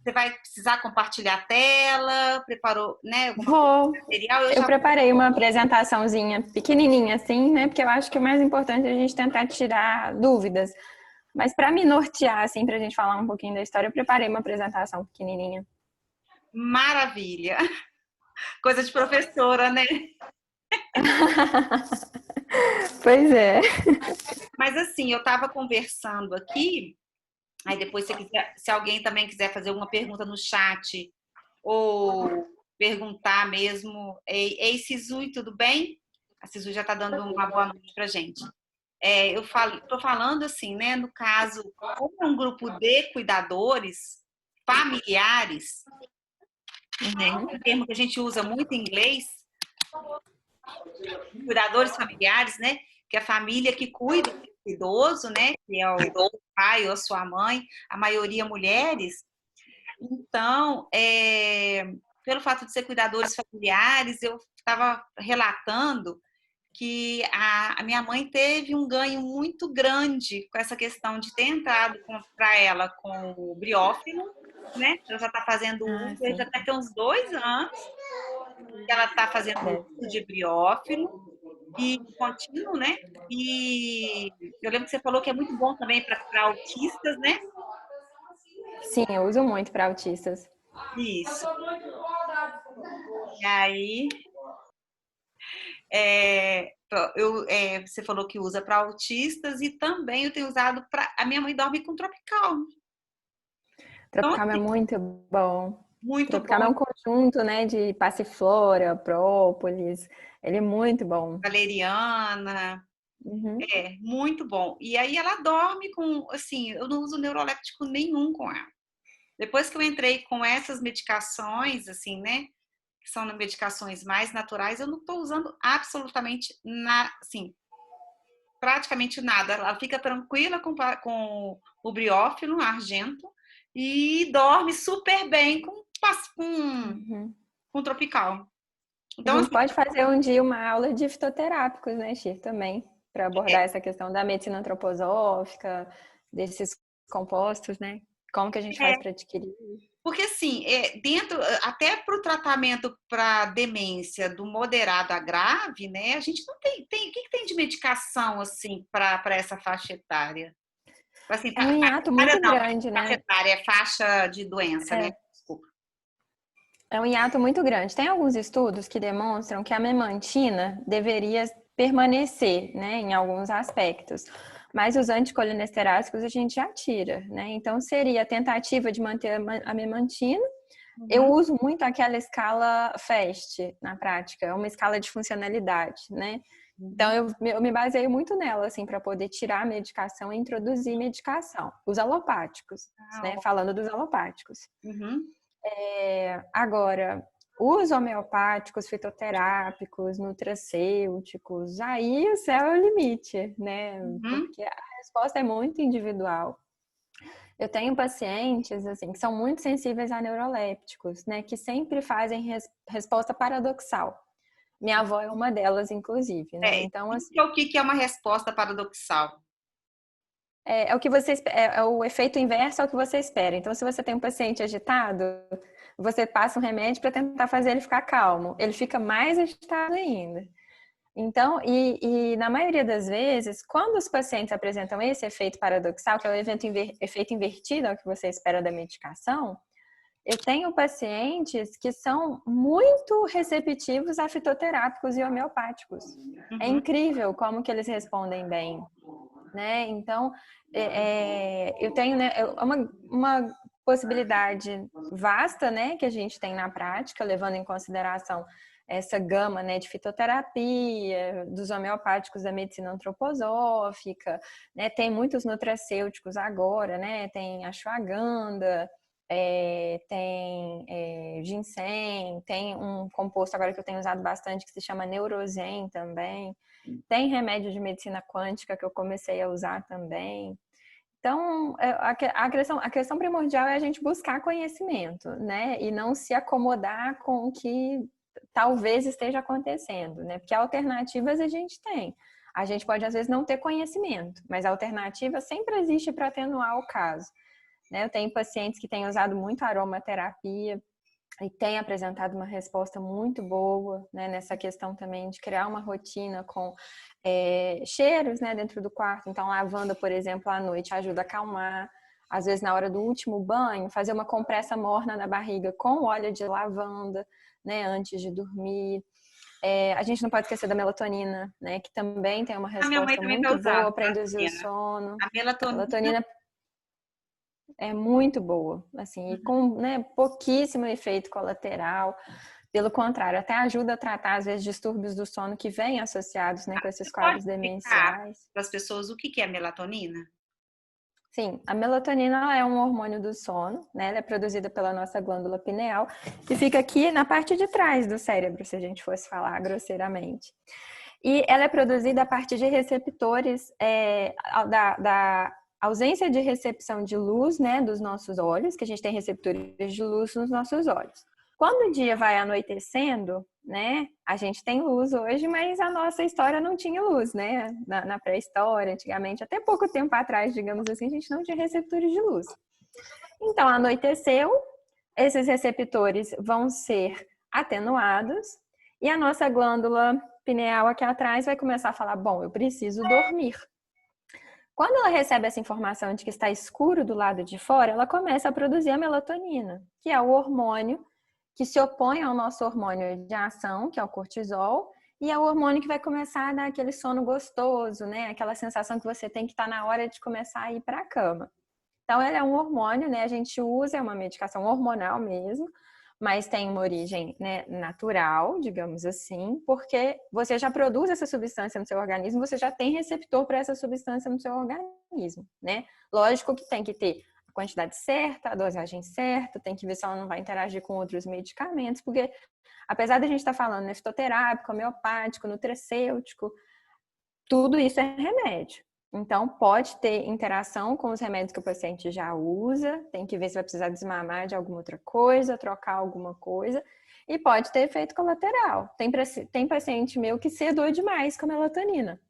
você vai precisar compartilhar a tela? Preparou, né, alguma coisa Vou. de material? Eu preparei uma apresentaçãozinha pequenininha assim, né? Porque eu acho que o mais importante é a gente tentar tirar dúvidas. Mas para me nortear, assim, para a gente falar um pouquinho da história, eu preparei uma apresentação pequenininha. Maravilha. Coisa de professora, né? Pois é. Mas assim, eu estava conversando aqui, aí depois se alguém também quiser fazer alguma pergunta no chat ou perguntar mesmo, ei Sisu, tudo bem? A Sisu já está dando uma boa noite para gente. Estou falando assim, né? No caso, como é um grupo de cuidadores familiares, né? Uhum. Um termo que a gente usa muito em inglês, cuidadores familiares, né? Que é a família que cuida do idoso, né? Que é o pai ou a sua mãe, a maioria mulheres. Então, pelo fato de ser cuidadores familiares, eu estava relatando que a minha mãe teve um ganho muito grande com essa questão de ter entrado para ela com o briófilo, né? Ela já está fazendo Ah, uso, já sim. até tem uns 2 anos que ela está fazendo Deve uso ser. de briófilo e contínuo, né? E eu lembro que você falou que é muito bom também para autistas, né? Sim, eu uso muito para autistas. Isso. E aí, você falou que usa para autistas e também eu tenho usado para. A minha mãe dorme com tropical. Então, Tropical é assim, muito bom. muito Tropical é bom. um conjunto, né, de passiflora, própolis. Ele é muito bom. Valeriana, Uhum. muito bom. E aí ela dorme com, assim, eu não uso neuroléptico nenhum com ela. Depois que eu entrei com essas medicações, assim, né, que são medicações mais naturais, eu não estou usando absolutamente nada, assim, praticamente nada. Ela fica tranquila com o briófilo argento e dorme super bem Uhum. com tropical. A Então, gente assim, pode fazer um dia uma aula de fitoterápicos, né, Xir, também, para abordar é, essa questão da medicina antroposófica, desses compostos, né? Como que a gente faz é, para adquirir? porque assim, até para o tratamento para demência do moderado a grave, né? A gente não o que tem de medicação assim para essa faixa etária? Assim, É um hiato área muito não, grande, faixa né? etária, é faixa de doença, né? É, Desculpa. é um hiato muito grande. Tem alguns estudos que demonstram que a memantina deveria permanecer, né, em alguns aspectos. Mas os anticolinesteráticos a gente já tira, né? Então seria a tentativa de manter a memantina. Eu Uhum, uso muito aquela escala FAST na prática, é uma escala de funcionalidade, né? Então uhum. eu me baseio muito nela, assim, para poder tirar a medicação e introduzir medicação. Os alopáticos, Ah, né? Falando dos alopáticos. uhum, Agora, os homeopáticos, fitoterápicos, nutracêuticos, aí o céu é o limite, né? uhum. Porque a resposta é muito individual. Eu tenho pacientes, assim, que são muito sensíveis a neurolépticos, né? Que sempre fazem resposta paradoxal. Minha avó é uma delas, inclusive, né? Então, assim, O que é uma resposta paradoxal? é o que você é o efeito inverso ao que você espera. Então, se você tem um paciente agitado, você passa um remédio para tentar fazer ele ficar calmo. Ele fica mais agitado ainda. Então, na maioria das vezes, quando os pacientes apresentam esse efeito paradoxal, que é o efeito invertido ao que você espera da medicação, eu tenho pacientes que são muito receptivos a fitoterápicos e homeopáticos. É Uhum. incrível como que eles respondem bem, né? Então, eu tenho, né, uma possibilidade vasta, né, que a gente tem na prática, levando em consideração essa gama, né, de fitoterapia, dos homeopáticos da medicina antroposófica, né? Tem muitos nutracêuticos agora, né? Tem ashwagandha, tem ginseng, tem um composto agora que eu tenho usado bastante que se chama Neurozen também. Tem remédio de medicina quântica que eu comecei a usar também. Então, a questão primordial é a gente buscar conhecimento, né? E não se acomodar com o que talvez esteja acontecendo, né? Porque alternativas a gente tem. A gente pode, às vezes, não ter conhecimento, mas a alternativa sempre existe para atenuar o caso. né? Eu tenho pacientes que têm usado muito aromaterapia e têm apresentado uma resposta muito boa, né? Nessa questão também de criar uma rotina com cheiros, né? Dentro do quarto. Então, lavanda, por exemplo, à noite ajuda a acalmar. Às vezes, na hora do último banho, fazer uma compressa morna na barriga com óleo de lavanda, né? Antes de dormir. A gente não pode esquecer da melatonina, né? Que também tem uma A minha mãe resposta também vai muito usar, boa para induzir o melatonina. sono. A A melatonina. melatonina é muito boa, assim, e com, né, pouquíssimo efeito colateral. Pelo contrário, até ajuda a tratar, às vezes, distúrbios do sono que vêm associados, né, com esses Você pode quadros explicar demenciais. para as pessoas o que é melatonina? Sim, a melatonina é um hormônio do sono, né? Ela é produzida pela nossa glândula pineal e fica aqui na parte de trás do cérebro, se a gente fosse falar grosseiramente. E ela é produzida a partir de receptores da ausência de recepção de luz, né, dos nossos olhos, que a gente tem receptores de luz nos nossos olhos. Quando o dia vai anoitecendo, né, a gente tem luz hoje, mas a nossa história não tinha luz, né? Na pré-história, antigamente, até pouco tempo atrás, digamos assim, a gente não tinha receptores de luz. Então, anoiteceu, esses receptores vão ser atenuados e a nossa glândula pineal aqui atrás vai começar a falar, bom, eu preciso dormir. Quando ela recebe essa informação de que está escuro do lado de fora, ela começa a produzir a melatonina, que é o hormônio que se opõe ao nosso hormônio de ação, que é o cortisol, e é o hormônio que vai começar a dar aquele sono gostoso, né? Aquela sensação que você tem que estar na hora de começar a ir para a cama. Então, ele é um hormônio, né? A gente usa, é uma medicação hormonal mesmo, mas tem uma origem, né, natural, digamos assim, porque você já produz essa substância no seu organismo, você já tem receptor para essa substância no seu organismo, né? Lógico que tem que ter a quantidade certa, a dosagem certa, tem que ver se ela não vai interagir com outros medicamentos, porque apesar de a gente estar falando, né, fitoterápico, homeopático, nutracêutico, tudo isso é remédio. Então, pode ter interação com os remédios que o paciente já usa, tem que ver se vai precisar desmamar de alguma outra coisa, trocar alguma coisa, e pode ter efeito colateral. Tem paciente meu que sedou demais com a melatonina,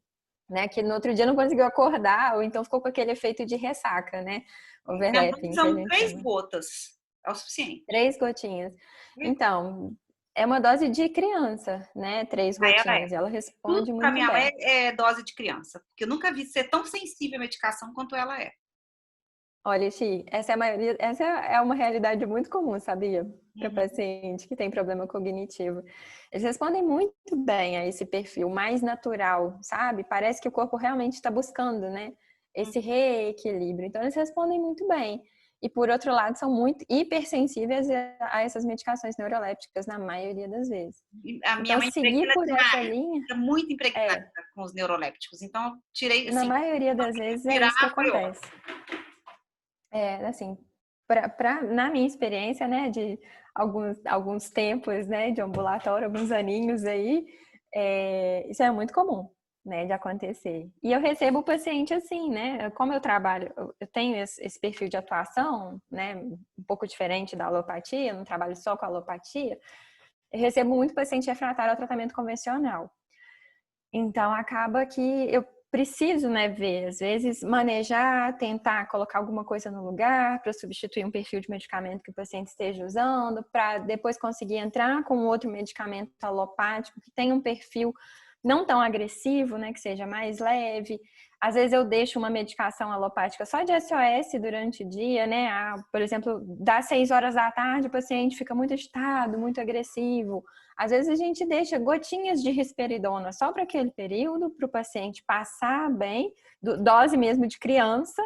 né? Que no outro dia não conseguiu acordar, ou então ficou com aquele efeito de ressaca, né? Overlapping, que a São gente 3 chama. gotas, é o suficiente. 3 gotinhas. Então, é uma dose de criança, né? 3 Aí ela gotinhas. E ela responde tudo para muito minha mãe bem. é dose de criança, porque eu nunca vi ser tão sensível à medicação quanto ela é. Olha, Ti, essa é uma realidade muito comum, sabia? Para Uhum. paciente que tem problema cognitivo. Eles respondem muito bem a esse perfil mais natural, sabe? Parece que o corpo realmente está buscando, né? Esse reequilíbrio. Então, eles respondem muito bem. E, por outro lado, são muito hipersensíveis a essas medicações neurolépticas, na maioria das vezes. E a minha Então, mãe seguir por essa linha, é muito impregnada é, com os neurolépticos, então eu tirei na assim, maioria das vezes é tirar isso que foi ótimo. acontece. Assim, na minha experiência, né, de alguns tempos, né, de ambulatório, alguns aninhos aí, isso é muito comum, né, de acontecer. E eu recebo o paciente assim, né, como eu trabalho, eu tenho esse perfil de atuação, né, um pouco diferente da alopatia, não trabalho só com alopatia, eu recebo muito paciente refratário ao tratamento convencional. Então, acaba que eu preciso, né, ver, às vezes, manejar, tentar colocar alguma coisa no lugar para substituir um perfil de medicamento que o paciente esteja usando, para depois conseguir entrar com outro medicamento alopático que tenha um perfil não tão agressivo, né, que seja mais leve. Às vezes eu deixo uma medicação alopática só de SOS durante o dia, né? Por exemplo, das 6 horas da tarde o paciente fica muito agitado, muito agressivo. Às vezes a gente deixa gotinhas de risperidona só para aquele período, para o paciente passar bem, dose mesmo de criança,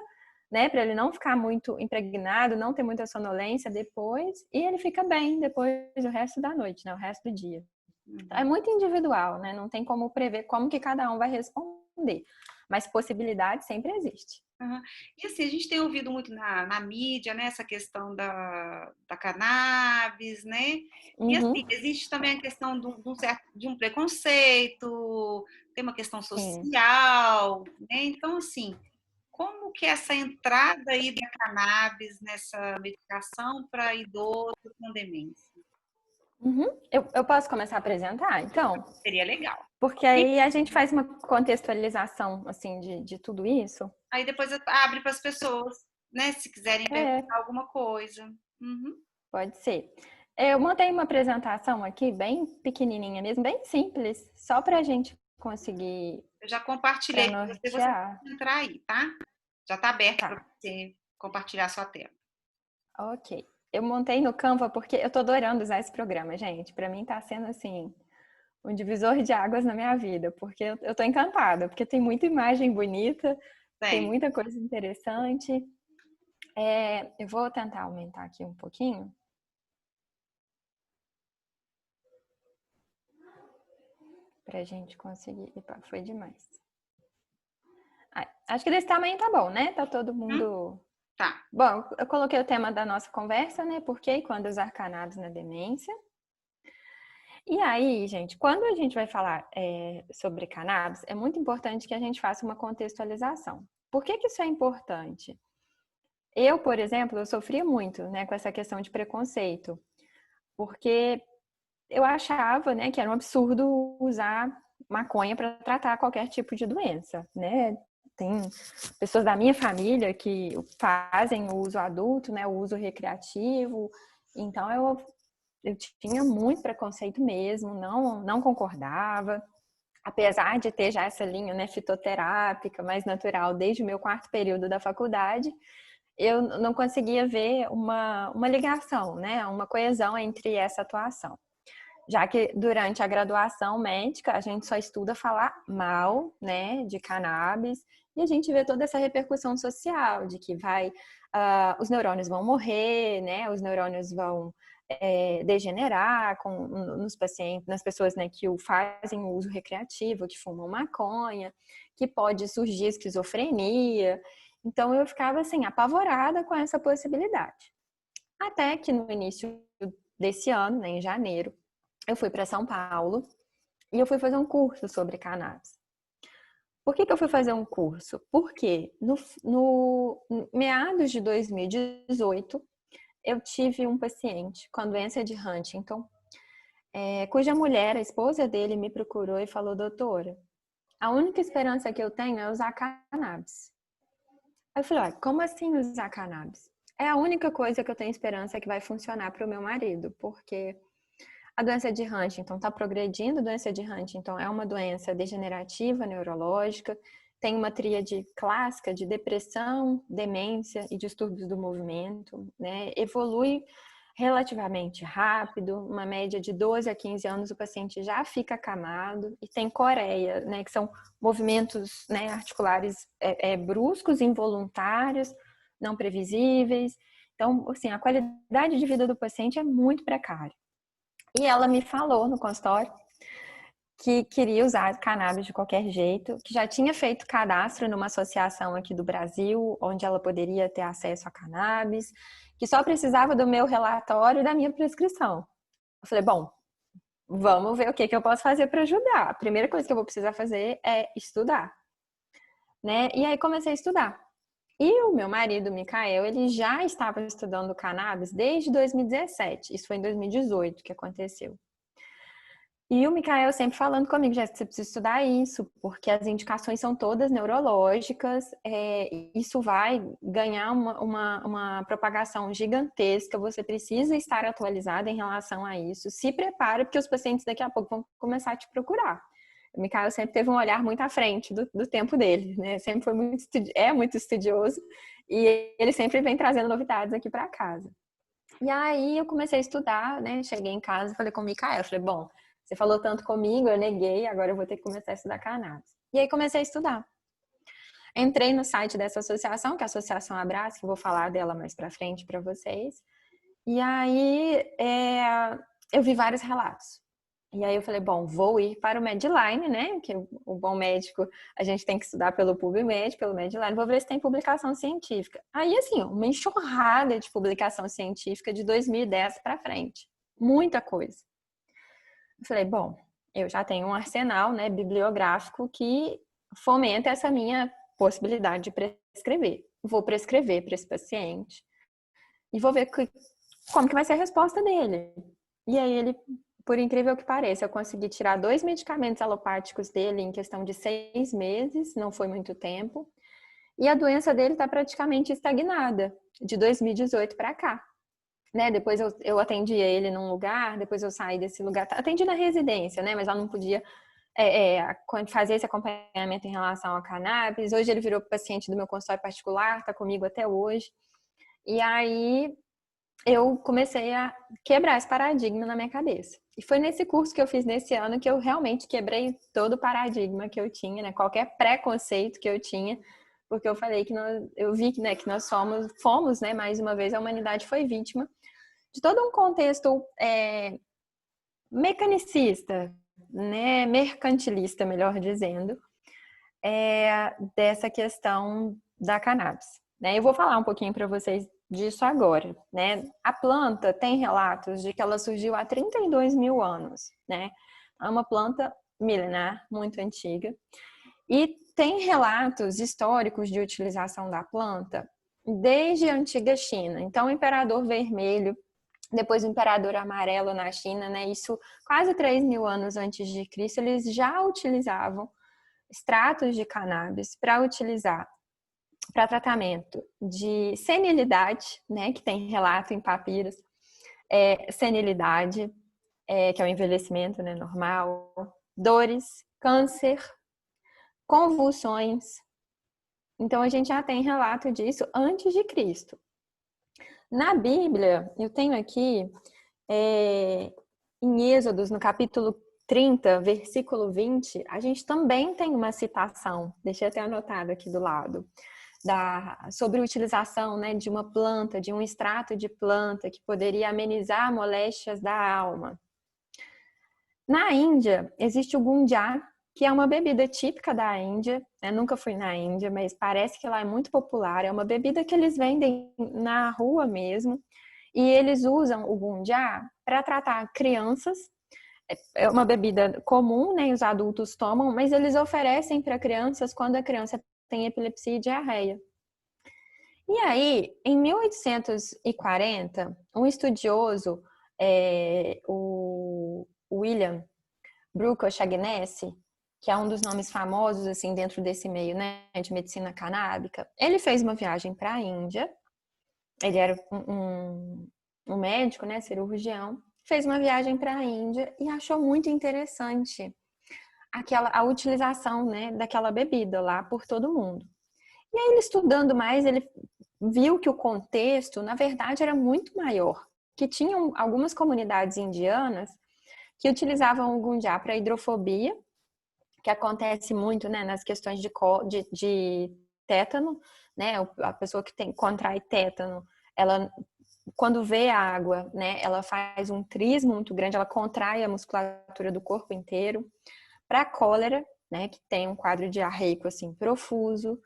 né? Para ele não ficar muito impregnado, não ter muita sonolência depois, e ele fica bem depois o resto da noite, né? O resto do dia. Então, é muito individual, né? Não tem como prever como que cada um vai responder. Mas possibilidade sempre existe. Uhum. E assim, a gente tem ouvido muito na mídia, né, essa questão da cannabis, né? E Uhum, assim, existe também a questão de um preconceito, tem uma questão sim. social, né? Então, assim, como que é essa entrada aí da cannabis nessa medicação para idoso com demência? Uhum. Eu posso começar a apresentar, então? Seria legal. Porque aí a gente faz uma contextualização, assim, de tudo isso. Aí depois abre para as pessoas. né? Se quiserem perguntar alguma coisa. Uhum. Pode ser. Eu montei uma apresentação aqui, bem pequenininha mesmo, bem simples, só para a gente conseguir, Eu já para compartilhei com você, você nortear. pode entrar aí, tá? Já está aberto para Tá, você compartilhar sua tela. ok. Eu montei no Canva porque eu tô adorando usar esse programa, gente. Para mim tá sendo assim um divisor de águas na minha vida, porque eu tô encantada, porque tem muita imagem bonita, tem Tem. muita coisa interessante. Eu vou tentar aumentar aqui um pouquinho. Pra gente conseguir. Epa, foi demais. Acho que desse tamanho tá bom, né? Tá todo mundo. Tá. Bom, eu coloquei o tema da nossa conversa, né? Por que e quando usar cannabis na demência. E aí, gente, quando a gente vai falar sobre cannabis, é muito importante que a gente faça uma contextualização. Por que que isso é importante? Eu, por exemplo, eu sofria muito, né, com essa questão de preconceito, porque eu achava, né, que era um absurdo usar maconha para tratar qualquer tipo de doença, né? Tem pessoas da minha família que fazem o uso adulto, né, o uso recreativo. Então eu tinha muito preconceito mesmo, não concordava. Apesar de ter já essa linha, né, fitoterápica, mais natural, desde o meu quarto período da faculdade, eu não conseguia ver uma ligação, né, uma coesão entre essa atuação. Já que durante a graduação médica a gente só estuda falar mal, né, de cannabis, e a gente vê toda essa repercussão social de que os neurônios vão morrer, né, os neurônios vão degenerar nos pacientes, nas pessoas, né, que fazem o uso recreativo, que fumam maconha, que pode surgir esquizofrenia. Então eu ficava assim apavorada com essa possibilidade. Até que no início desse ano, né, em janeiro, eu fui para São Paulo e eu fui fazer um curso sobre cannabis. Por que eu fui fazer um curso? Porque no meados de 2018, eu tive um paciente com a doença de Huntington, cuja mulher, a esposa dele, me procurou e falou: doutora, a única esperança que eu tenho é usar cannabis. Aí eu falei: como assim usar cannabis? É a única coisa que eu tenho esperança que vai funcionar para o meu marido, porque a doença de Huntington está progredindo. A doença de Huntington é uma doença degenerativa neurológica, tem uma tríade clássica de depressão, demência e distúrbios do movimento, né? Evolui relativamente rápido, uma média de 12 a 15 anos o paciente já fica acamado, e tem coreia, né, que são movimentos, né, articulares bruscos, involuntários, não previsíveis. Então, assim, a qualidade de vida do paciente é muito precária. E ela me falou no consultório que queria usar cannabis de qualquer jeito, que já tinha feito cadastro numa associação aqui do Brasil, onde ela poderia ter acesso a cannabis, que só precisava do meu relatório e da minha prescrição. Eu falei: bom, vamos ver o que eu posso fazer para ajudar. A primeira coisa que eu vou precisar fazer é estudar, né? E aí comecei a estudar. E o meu marido, Micael, ele já estava estudando cannabis desde 2017. Isso foi em 2018 que aconteceu. E o Micael sempre falando comigo: Jéssica, você precisa estudar isso, porque as indicações são todas neurológicas, isso vai ganhar uma propagação gigantesca, você precisa estar atualizada em relação a isso. Se prepare, porque os pacientes daqui a pouco vão começar a te procurar. O Micael sempre teve um olhar muito à frente do tempo dele, né? Sempre foi muito estudioso, e ele sempre vem trazendo novidades aqui para casa. E aí eu comecei a estudar, né? Cheguei em casa e falei com o Micael, falei: bom, você falou tanto comigo, eu neguei, agora eu vou ter que começar a estudar cannabis. E aí comecei a estudar. Entrei no site dessa associação, que é a Associação Abraço, que eu vou falar dela mais pra frente para vocês. E aí eu vi vários relatos. E aí eu falei: bom, vou ir para o Medline, né? Que o bom médico, a gente tem que estudar pelo PubMed, pelo Medline. Vou ver se tem publicação científica. Aí, assim, uma enxurrada de publicação científica de 2010 para frente. Muita coisa. Eu falei: bom, eu já tenho um arsenal, né, bibliográfico que fomenta essa minha possibilidade de prescrever. Vou prescrever para esse paciente e vou ver como que vai ser a resposta dele. E aí ele, por incrível que pareça, eu consegui tirar 2 medicamentos alopáticos dele em questão de 6 meses, não foi muito tempo. E a doença dele está praticamente estagnada, de 2018 para cá. Né? Depois eu atendi ele num lugar, depois eu saí desse lugar. Atendi na residência, né? Mas ela não podia fazer esse acompanhamento em relação ao cannabis. Hoje ele virou paciente do meu consultório particular, está comigo até hoje. E aí eu comecei a quebrar esse paradigma na minha cabeça. E foi nesse curso que eu fiz nesse ano que eu realmente quebrei todo o paradigma que eu tinha, né? Qualquer preconceito que eu tinha, porque eu falei que eu vi né, que nós fomos, né? Mais uma vez, a humanidade foi vítima de todo um contexto mecanicista, né? Mercantilista, melhor dizendo, dessa questão da cannabis. Né? Eu vou falar um pouquinho para vocês disso agora, né? A planta tem relatos de que ela surgiu há 32 mil anos, né? É uma planta milenar, muito antiga. E tem relatos históricos de utilização da planta desde a antiga China. Então, o imperador vermelho, depois o imperador amarelo na China, né? Isso quase 3 mil anos antes de Cristo, eles já utilizavam extratos de cannabis para utilizar para tratamento de senilidade, né, que tem relato em papiros, senilidade, que é o envelhecimento, né, normal, dores, câncer, convulsões. Então, a gente já tem relato disso antes de Cristo. Na Bíblia, eu tenho aqui, em Êxodos, no capítulo 30, versículo 20, a gente também tem uma citação, deixei até anotado aqui do lado, sobre a utilização, né, de uma planta, de um extrato de planta que poderia amenizar moléstias da alma. Na Índia, existe o gunjá, que é uma bebida típica da Índia. Eu nunca fui na Índia, mas parece que lá é muito popular. É uma bebida que eles vendem na rua mesmo. E eles usam o gunjá para tratar crianças. É uma bebida comum, né? Os adultos tomam, mas eles oferecem para crianças quando a criança tem epilepsia e diarreia. E aí, em 1840, um estudioso, o William Bruckner-Shaughnessy, que é um dos nomes famosos assim dentro desse meio, né, de medicina canábica, ele fez uma viagem para a Índia. Ele era um médico, né, cirurgião, fez uma viagem para a Índia e achou muito interessante a utilização, né, daquela bebida lá por todo mundo. E aí, ele estudando mais, ele viu que o contexto, na verdade, era muito maior, que tinham algumas comunidades indianas que utilizavam o gunjá para hidrofobia, que acontece muito, né, nas questões de tétano, né, a pessoa que contrai tétano, ela, quando vê a água, né, ela faz um trismo muito grande, ela contrai a musculatura do corpo inteiro. Para a cólera, né, que tem um quadro diarreico assim profuso,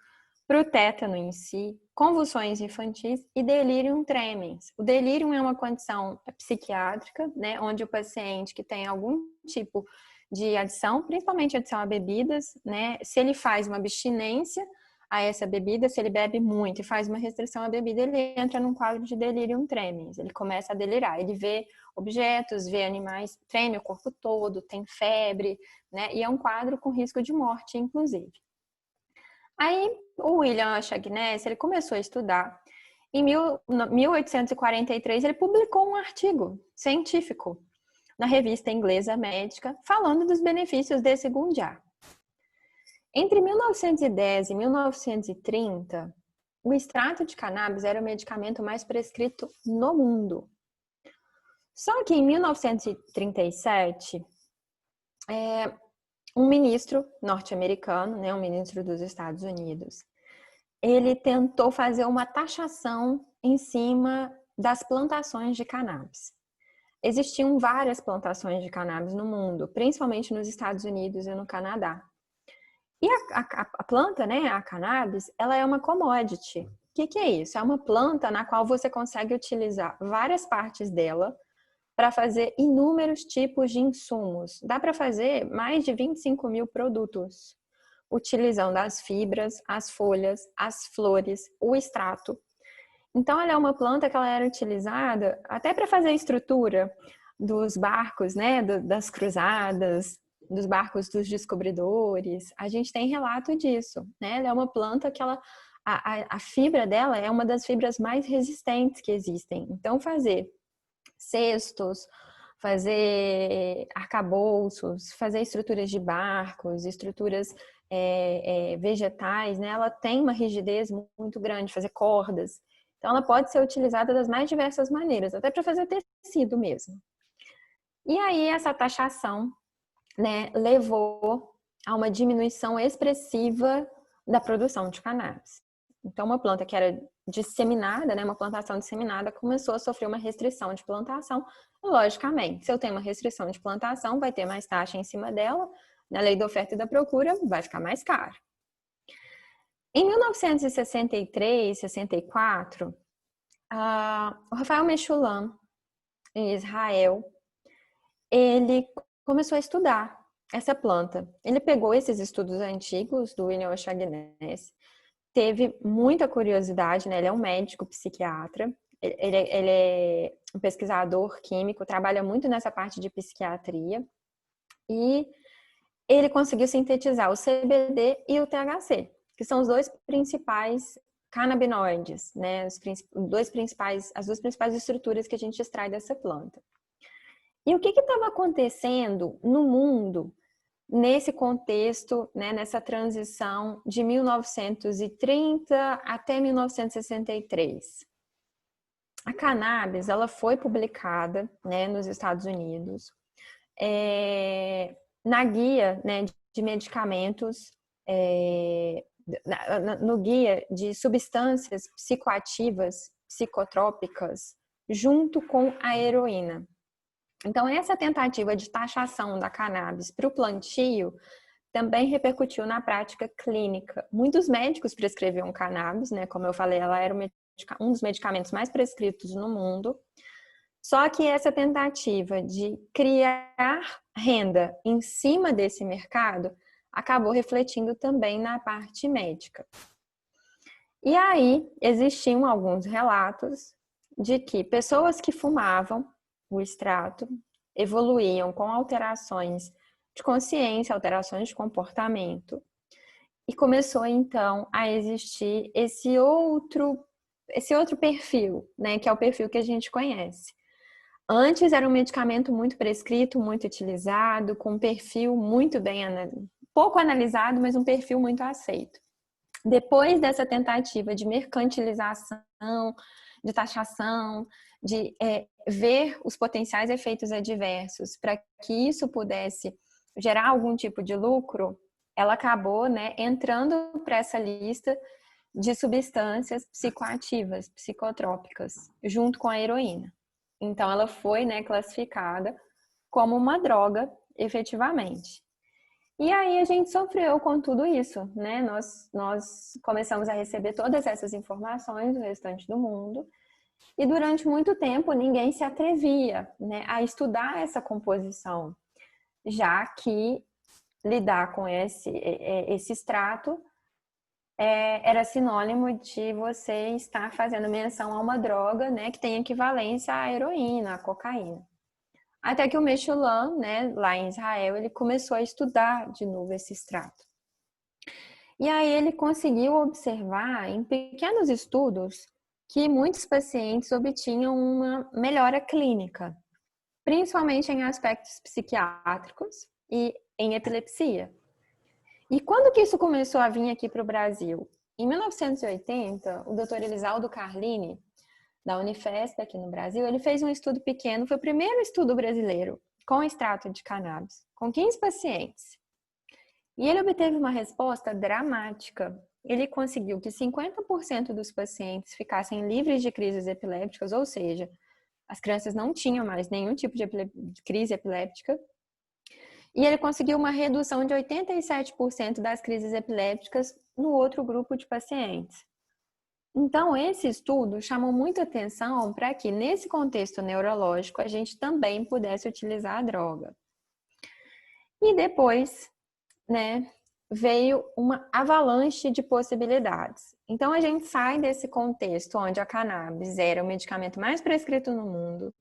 para o tétano em si, convulsões infantis e delirium tremens. O delírio é uma condição psiquiátrica, né, onde o paciente que tem algum tipo de adição, principalmente adição a bebidas, né, se ele faz uma abstinência a essa bebida, se ele bebe muito e faz uma restrição à bebida, ele entra num quadro de delirium tremens, ele começa a delirar, ele vê objetos, vê animais, treme o corpo todo, tem febre, né, e é um quadro com risco de morte, inclusive. Aí, o William Shaughnessy, ele começou a estudar. Em 1843, ele publicou um artigo científico na revista inglesa médica, falando dos benefícios desse gunjá. Entre 1910 e 1930, o extrato de cannabis era o medicamento mais prescrito no mundo. Só que em 1937, um ministro norte-americano, né, um ministro dos Estados Unidos, ele tentou fazer uma taxação em cima das plantações de cannabis. Existiam várias plantações de cannabis no mundo, principalmente nos Estados Unidos e no Canadá. E a planta, né, a cannabis, ela é uma commodity. O que é isso? É uma planta na qual você consegue utilizar várias partes dela para fazer inúmeros tipos de insumos. Dá para fazer mais de 25 mil produtos, utilizando as fibras, as folhas, as flores, o extrato. Então, ela é uma planta que ela era utilizada até para fazer a estrutura dos barcos, né, das cruzadas, dos barcos dos descobridores. A gente tem relato disso, né? Ela é uma planta que ela a fibra dela é uma das fibras mais resistentes que existem. Então, fazer cestos, fazer arcabouços, fazer estruturas de barcos, estruturas vegetais, né? Ela tem uma rigidez muito grande, fazer cordas. Então, ela pode ser utilizada das mais diversas maneiras, até para fazer tecido mesmo. E aí, essa taxação, né, levou a uma diminuição expressiva da produção de cannabis. Então, uma planta que era disseminada, né, uma plantação disseminada, começou a sofrer uma restrição de plantação. E, logicamente, se eu tenho uma restrição de plantação, vai ter mais taxa em cima dela, na lei da oferta e da procura, vai ficar mais caro. Em 1963, 64, o Rafael Mechoulam, em Israel, ele começou a estudar essa planta. Ele pegou esses estudos antigos do William Chagness, teve muita curiosidade, né? Ele é um médico psiquiatra, ele é um pesquisador químico, trabalha muito nessa parte de psiquiatria, e ele conseguiu sintetizar o CBD e o THC, que são os dois principais canabinoides, né? As duas principais estruturas que a gente extrai dessa planta. E o que estava acontecendo no mundo nesse contexto, né, nessa transição de 1930 até 1963? A cannabis, ela foi publicada, né, nos Estados Unidos, na guia, né, de medicamentos, no guia de substâncias psicoativas, psicotrópicas, junto com a heroína. Então, essa tentativa de taxação da cannabis para o plantio também repercutiu na prática clínica. Muitos médicos prescreviam cannabis, né? Como eu falei, ela era um dos medicamentos mais prescritos no mundo. Só que essa tentativa de criar renda em cima desse mercado acabou refletindo também na parte médica. E aí, existiam alguns relatos de que pessoas que fumavam o extrato evoluíam com alterações de consciência, alterações de comportamento, e começou então a existir esse outro perfil, né, que é o perfil que a gente conhece. Antes era um medicamento muito prescrito, muito utilizado, com um perfil muito bem pouco analisado, mas um perfil muito aceito. Depois dessa tentativa de mercantilização, de taxação, de ver os potenciais efeitos adversos para que isso pudesse gerar algum tipo de lucro, ela acabou, né, entrando para essa lista de substâncias psicoativas, psicotrópicas, junto com a heroína. Então, ela foi, né, classificada como uma droga, efetivamente. E aí a gente sofreu com tudo isso, né? Nós começamos a receber todas essas informações do restante do mundo, e durante muito tempo ninguém se atrevia, né, a estudar essa composição, já que lidar com esse extrato era sinônimo de você estar fazendo menção a uma droga, né, que tem equivalência à heroína, à cocaína. Até que o Mechoulam, né, lá em Israel, ele começou a estudar de novo esse extrato. E aí ele conseguiu observar em pequenos estudos que muitos pacientes obtinham uma melhora clínica, principalmente em aspectos psiquiátricos e em epilepsia. E quando que isso começou a vir aqui para o Brasil? Em 1980, o Dr. Elisaldo Carlini, da Unifesp aqui no Brasil, ele fez um estudo pequeno, foi o primeiro estudo brasileiro com extrato de cannabis, com 15 pacientes. E ele obteve uma resposta dramática. Ele conseguiu que 50% dos pacientes ficassem livres de crises epilépticas, ou seja, as crianças não tinham mais nenhum tipo de crise epiléptica. E ele conseguiu uma redução de 87% das crises epilépticas no outro grupo de pacientes. Então, esse estudo chamou muita atenção para que, nesse contexto neurológico, a gente também pudesse utilizar a droga. E depois, né, veio uma avalanche de possibilidades. Então, a gente sai desse contexto onde a cannabis era o medicamento mais prescrito no mundo,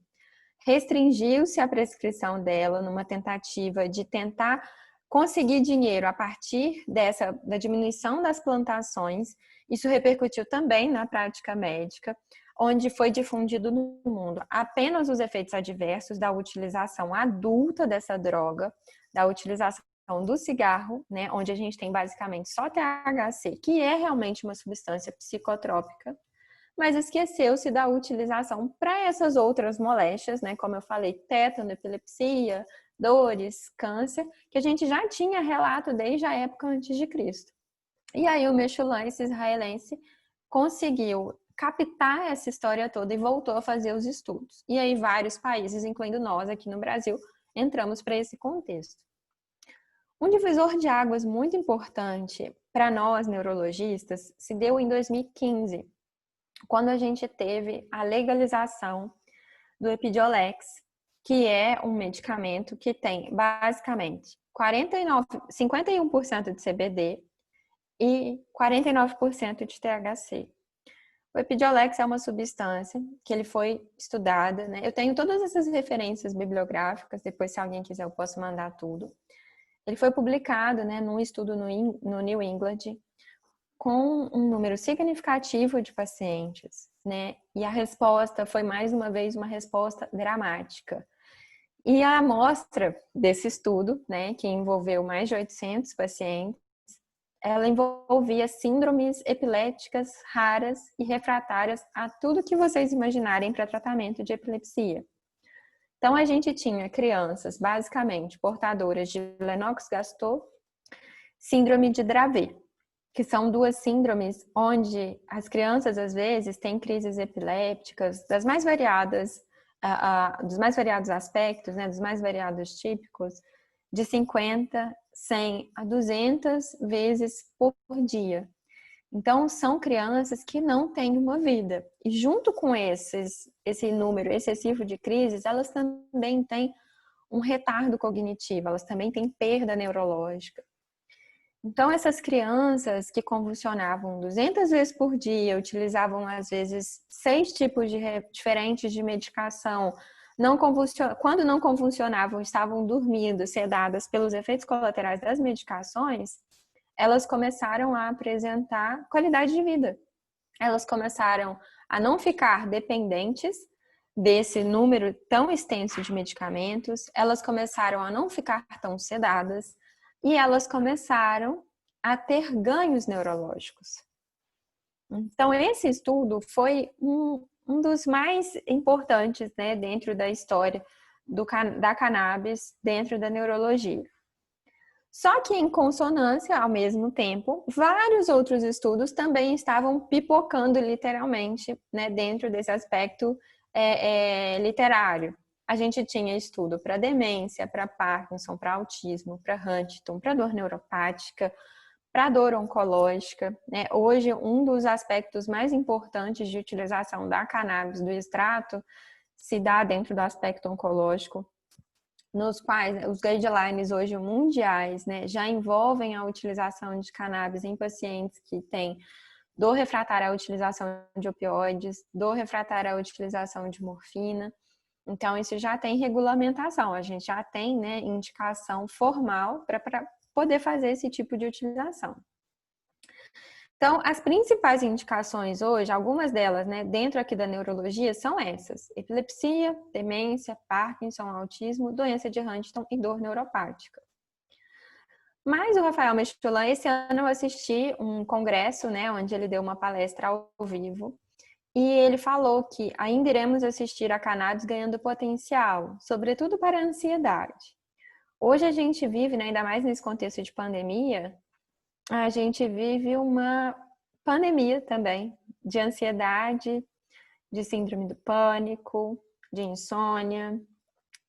restringiu-se a prescrição dela numa tentativa de tentar conseguir dinheiro a partir da diminuição das plantações. Isso repercutiu também na prática médica, onde foi difundido no mundo apenas os efeitos adversos da utilização adulta dessa droga, da utilização do cigarro, né, onde a gente tem basicamente só THC, que é realmente uma substância psicotrópica, mas esqueceu-se da utilização para essas outras moléstias, né, como eu falei, tétano, epilepsia, dores, câncer, que a gente já tinha relato desde a época antes de Cristo. E aí o Mechoulam, esse israelense, conseguiu captar essa história toda e voltou a fazer os estudos. E aí vários países, incluindo nós aqui no Brasil, entramos para esse contexto. Um divisor de águas muito importante para nós neurologistas se deu em 2015, quando a gente teve a legalização do Epidiolex, que é um medicamento que tem basicamente 51% de CBD e 49% de THC. O Epidiolex é uma substância que ele foi estudada, né? Eu tenho todas essas referências bibliográficas, depois se alguém quiser eu posso mandar tudo. Ele foi publicado, né, num estudo no New England, com um número significativo de pacientes, né? E a resposta foi, mais uma vez, uma resposta dramática. E a amostra desse estudo, né, que envolveu mais de 800 pacientes, ela envolvia síndromes epiléticas raras e refratárias a tudo que vocês imaginarem para tratamento de epilepsia. Então, a gente tinha crianças, basicamente, portadoras de Lennox-Gastaut, síndrome de Dravet, que são duas síndromes onde as crianças, às vezes, têm crises epilépticas das mais variadas, dos mais variados aspectos, né, dos mais variados típicos, de 50, 100 a 200 vezes por dia. Então, são crianças que não têm uma vida. E junto com esse número excessivo de crises, elas também têm um retardo cognitivo, elas também têm perda neurológica. Então, essas crianças que convulsionavam 200 vezes por dia, utilizavam, às vezes, 6 tipos diferentes de medicação, quando não convulsionavam, estavam dormindo, sedadas pelos efeitos colaterais das medicações, elas começaram a apresentar qualidade de vida. Elas começaram a não ficar dependentes desse número tão extenso de medicamentos, elas começaram a não ficar tão sedadas e elas começaram a ter ganhos neurológicos. Então, esse estudo foi um dos mais importantes, né, dentro da história da cannabis, dentro da neurologia. Só que em consonância, ao mesmo tempo, vários outros estudos também estavam pipocando literalmente, né, dentro desse aspecto literário. A gente tinha estudo para demência, para Parkinson, para autismo, para Huntington, para dor neuropática, para dor oncológica, né? Hoje, um dos aspectos mais importantes de utilização da cannabis, do extrato, se dá dentro do aspecto oncológico, nos quais os guidelines hoje mundiais, né, já envolvem a utilização de cannabis em pacientes que têm dor refratária à utilização de opioides, dor refratária à utilização de morfina. Então, isso já tem regulamentação, a gente já tem, né, indicação formal para poder fazer esse tipo de utilização. Então, as principais indicações hoje, algumas delas, né, dentro aqui da neurologia, são essas: epilepsia, demência, Parkinson, autismo, doença de Huntington e dor neuropática. Mas o Rafael Mechoulam, esse ano eu assisti um congresso, né, onde ele deu uma palestra ao vivo, e ele falou que ainda iremos assistir a cannabis ganhando potencial, sobretudo para a ansiedade. Hoje a gente vive, né, ainda mais nesse contexto de pandemia, a gente vive uma pandemia também de ansiedade, de síndrome do pânico, de insônia.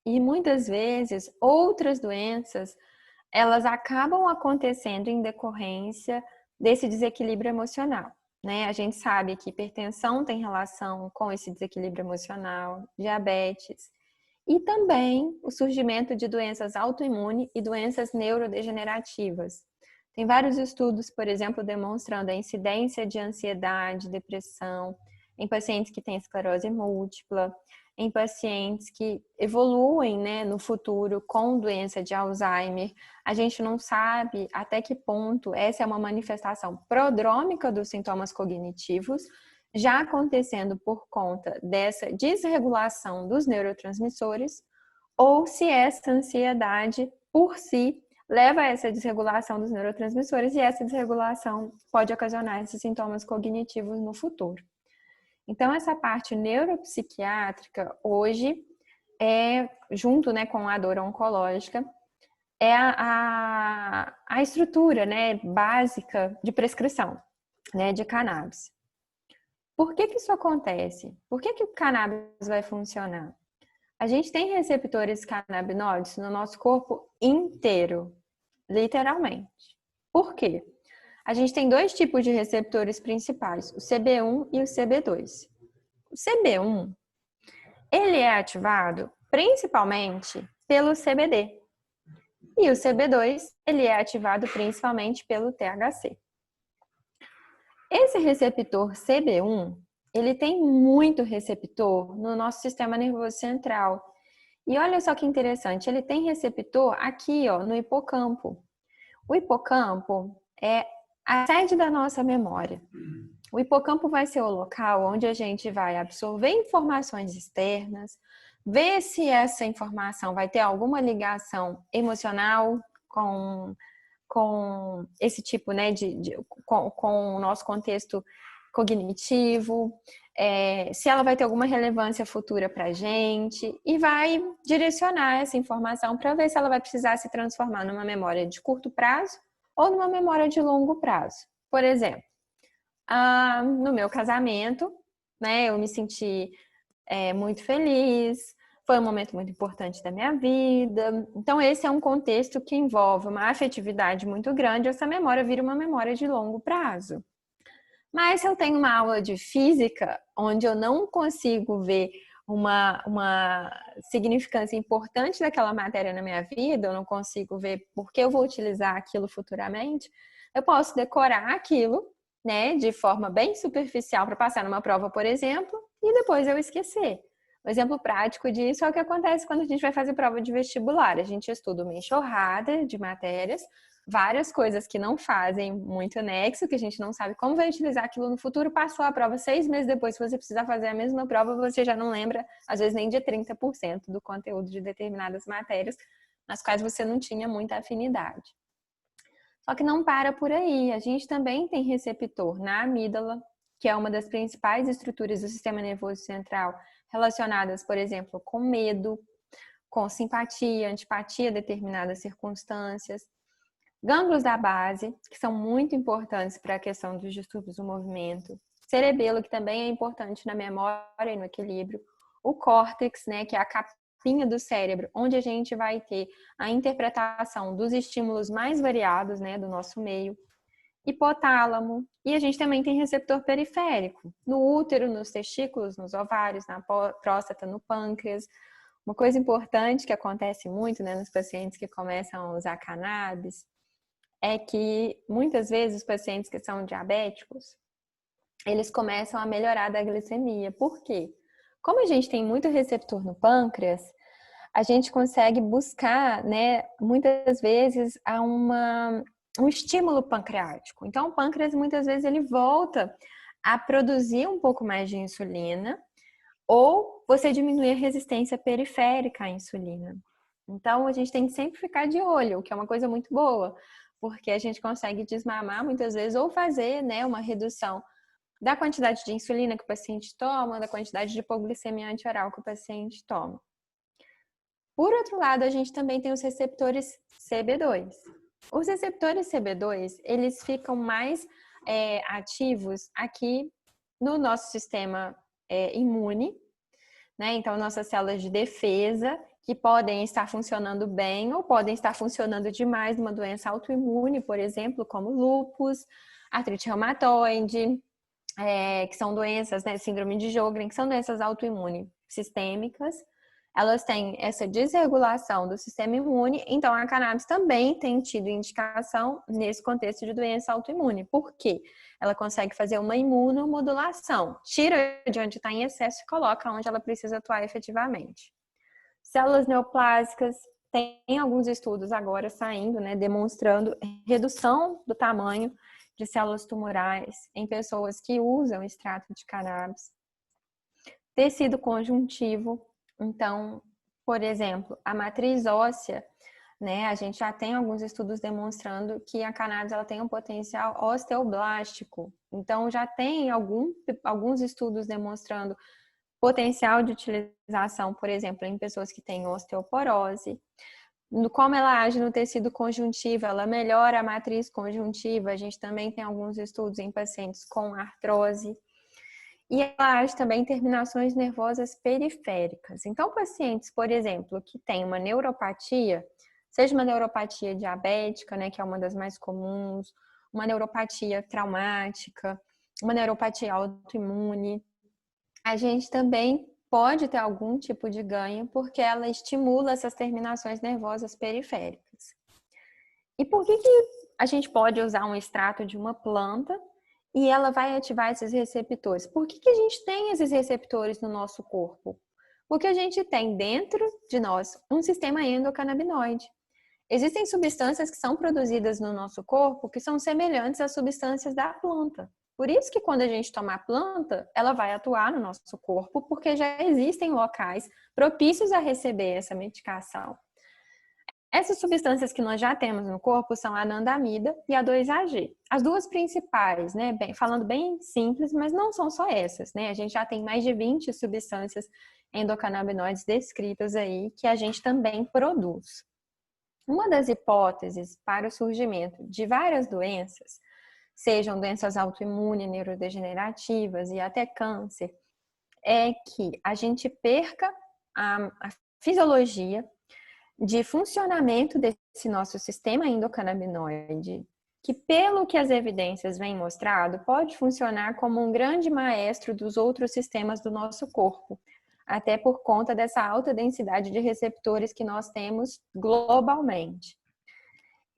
E muitas vezes outras doenças, elas acabam acontecendo em decorrência desse desequilíbrio emocional, né? A gente sabe que hipertensão tem relação com esse desequilíbrio emocional, diabetes, e também o surgimento de doenças autoimunes e doenças neurodegenerativas. Tem vários estudos, por exemplo, demonstrando a incidência de ansiedade, depressão em pacientes que têm esclerose múltipla, em pacientes que evoluem, né, no futuro com doença de Alzheimer. A gente não sabe até que ponto essa é uma manifestação prodrômica dos sintomas cognitivos, já acontecendo por conta dessa desregulação dos neurotransmissores, ou se essa ansiedade por si leva a essa desregulação dos neurotransmissores e essa desregulação pode ocasionar esses sintomas cognitivos no futuro. Então, essa parte neuropsiquiátrica hoje junto, né, com a dor oncológica, é a estrutura, né, básica de prescrição, né, de cannabis. Por que isso acontece? Por que o cannabis vai funcionar? A gente tem receptores canabinoides no nosso corpo inteiro, literalmente. Por quê? A gente tem dois tipos de receptores principais, o CB1 e o CB2. O CB1, ele é ativado principalmente pelo CBD. E o CB2, ele é ativado principalmente pelo THC. Esse receptor CB1, ele tem muito receptor no nosso sistema nervoso central. E olha só que interessante, ele tem receptor aqui, ó, no hipocampo. O hipocampo é a sede da nossa memória. O hipocampo vai ser o local onde a gente vai absorver informações externas, ver se essa informação vai ter alguma ligação emocional com esse tipo, né, com o nosso contexto cognitivo, se ela vai ter alguma relevância futura para a gente, e vai direcionar essa informação para ver se ela vai precisar se transformar numa memória de curto prazo ou numa memória de longo prazo. Por exemplo, no meu casamento, né, eu me senti muito feliz, foi um momento muito importante da minha vida. Então, esse é um contexto que envolve uma afetividade muito grande, essa memória vira uma memória de longo prazo. Mas se eu tenho uma aula de física, onde eu não consigo ver uma significância importante daquela matéria na minha vida, eu não consigo ver por que eu vou utilizar aquilo futuramente, eu posso decorar aquilo, né, de forma bem superficial para passar numa prova, por exemplo, e depois eu esquecer. Um exemplo prático disso é o que acontece quando a gente vai fazer prova de vestibular. A gente estuda uma enxurrada de matérias, várias coisas que não fazem muito nexo, que a gente não sabe como vai utilizar aquilo no futuro. Passou a prova 6 meses depois, se você precisar fazer a mesma prova, você já não lembra, às vezes, nem de 30% do conteúdo de determinadas matérias, nas quais você não tinha muita afinidade. Só que não para por aí. A gente também tem receptor na amígdala, que é uma das principais estruturas do sistema nervoso central, relacionadas, por exemplo, com medo, com simpatia, antipatia a determinadas circunstâncias. Gânglios da base, que são muito importantes para a questão dos distúrbios do movimento. Cerebelo, que também é importante na memória e no equilíbrio. O córtex, né, que é a capinha do cérebro, onde a gente vai ter a interpretação dos estímulos mais variados, né, do nosso meio. Hipotálamo, e a gente também tem receptor periférico, no útero, nos testículos, nos ovários, na próstata, no pâncreas. Uma coisa importante que acontece muito, né, nos pacientes que começam a usar cannabis é que muitas vezes os pacientes que são diabéticos, eles começam a melhorar da glicemia. Por quê? Como a gente tem muito receptor no pâncreas, a gente consegue buscar, né, muitas vezes um estímulo pancreático. Então, o pâncreas, muitas vezes, ele volta a produzir um pouco mais de insulina, ou você diminui a resistência periférica à insulina. Então, a gente tem que sempre ficar de olho, o que é uma coisa muito boa, porque a gente consegue desmamar, muitas vezes, ou fazer, né, uma redução da quantidade de insulina que o paciente toma, da quantidade de hipoglicemia antioral que o paciente toma. Por outro lado, a gente também tem os receptores CB2. Os receptores CB2, eles ficam mais ativos aqui no nosso sistema imune, né? Então, nossas células de defesa, que podem estar funcionando bem ou podem estar funcionando demais numa doença autoimune, por exemplo, como lúpus, artrite reumatoide, que são doenças, né, síndrome de Sjögren, que são doenças autoimunes sistêmicas, elas têm essa desregulação do sistema imune, então a cannabis também tem tido indicação nesse contexto de doença autoimune. Por quê? Ela consegue fazer uma imunomodulação, tira de onde está em excesso e coloca onde ela precisa atuar efetivamente. Células neoplásicas, tem alguns estudos agora saindo, né, demonstrando redução do tamanho de células tumorais em pessoas que usam extrato de cannabis. Tecido conjuntivo, então, por exemplo, a matriz óssea, né, a gente já tem alguns estudos demonstrando que a cannabis ela tem um potencial osteoblástico. Então, já tem alguns estudos demonstrando potencial de utilização, por exemplo, em pessoas que têm osteoporose. Como ela age no tecido conjuntivo, ela melhora a matriz conjuntiva. A gente também tem alguns estudos em pacientes com artrose. E ela age também em terminações nervosas periféricas. Então, pacientes, por exemplo, que têm uma neuropatia, seja uma neuropatia diabética, né, que é uma das mais comuns, uma neuropatia traumática, uma neuropatia autoimune, a gente também pode ter algum tipo de ganho porque ela estimula essas terminações nervosas periféricas. E por que a gente pode usar um extrato de uma planta e ela vai ativar esses receptores? Por que a gente tem esses receptores no nosso corpo? Porque a gente tem dentro de nós um sistema endocannabinoide. Existem substâncias que são produzidas no nosso corpo que são semelhantes às substâncias da planta. Por isso que quando a gente toma a planta, ela vai atuar no nosso corpo, porque já existem locais propícios a receber essa medicação. Essas substâncias que nós já temos no corpo são a anandamida e a 2-AG. As duas principais, né, falando bem simples, mas não são só essas, né? A gente já tem mais de 20 substâncias endocannabinoides descritas aí que a gente também produz. Uma das hipóteses para o surgimento de várias doenças, sejam doenças autoimunes, neurodegenerativas e até câncer, é que a gente perca a fisiologia de funcionamento desse nosso sistema endocannabinoide, que pelo que as evidências vêm mostrado, pode funcionar como um grande maestro dos outros sistemas do nosso corpo, até por conta dessa alta densidade de receptores que nós temos globalmente.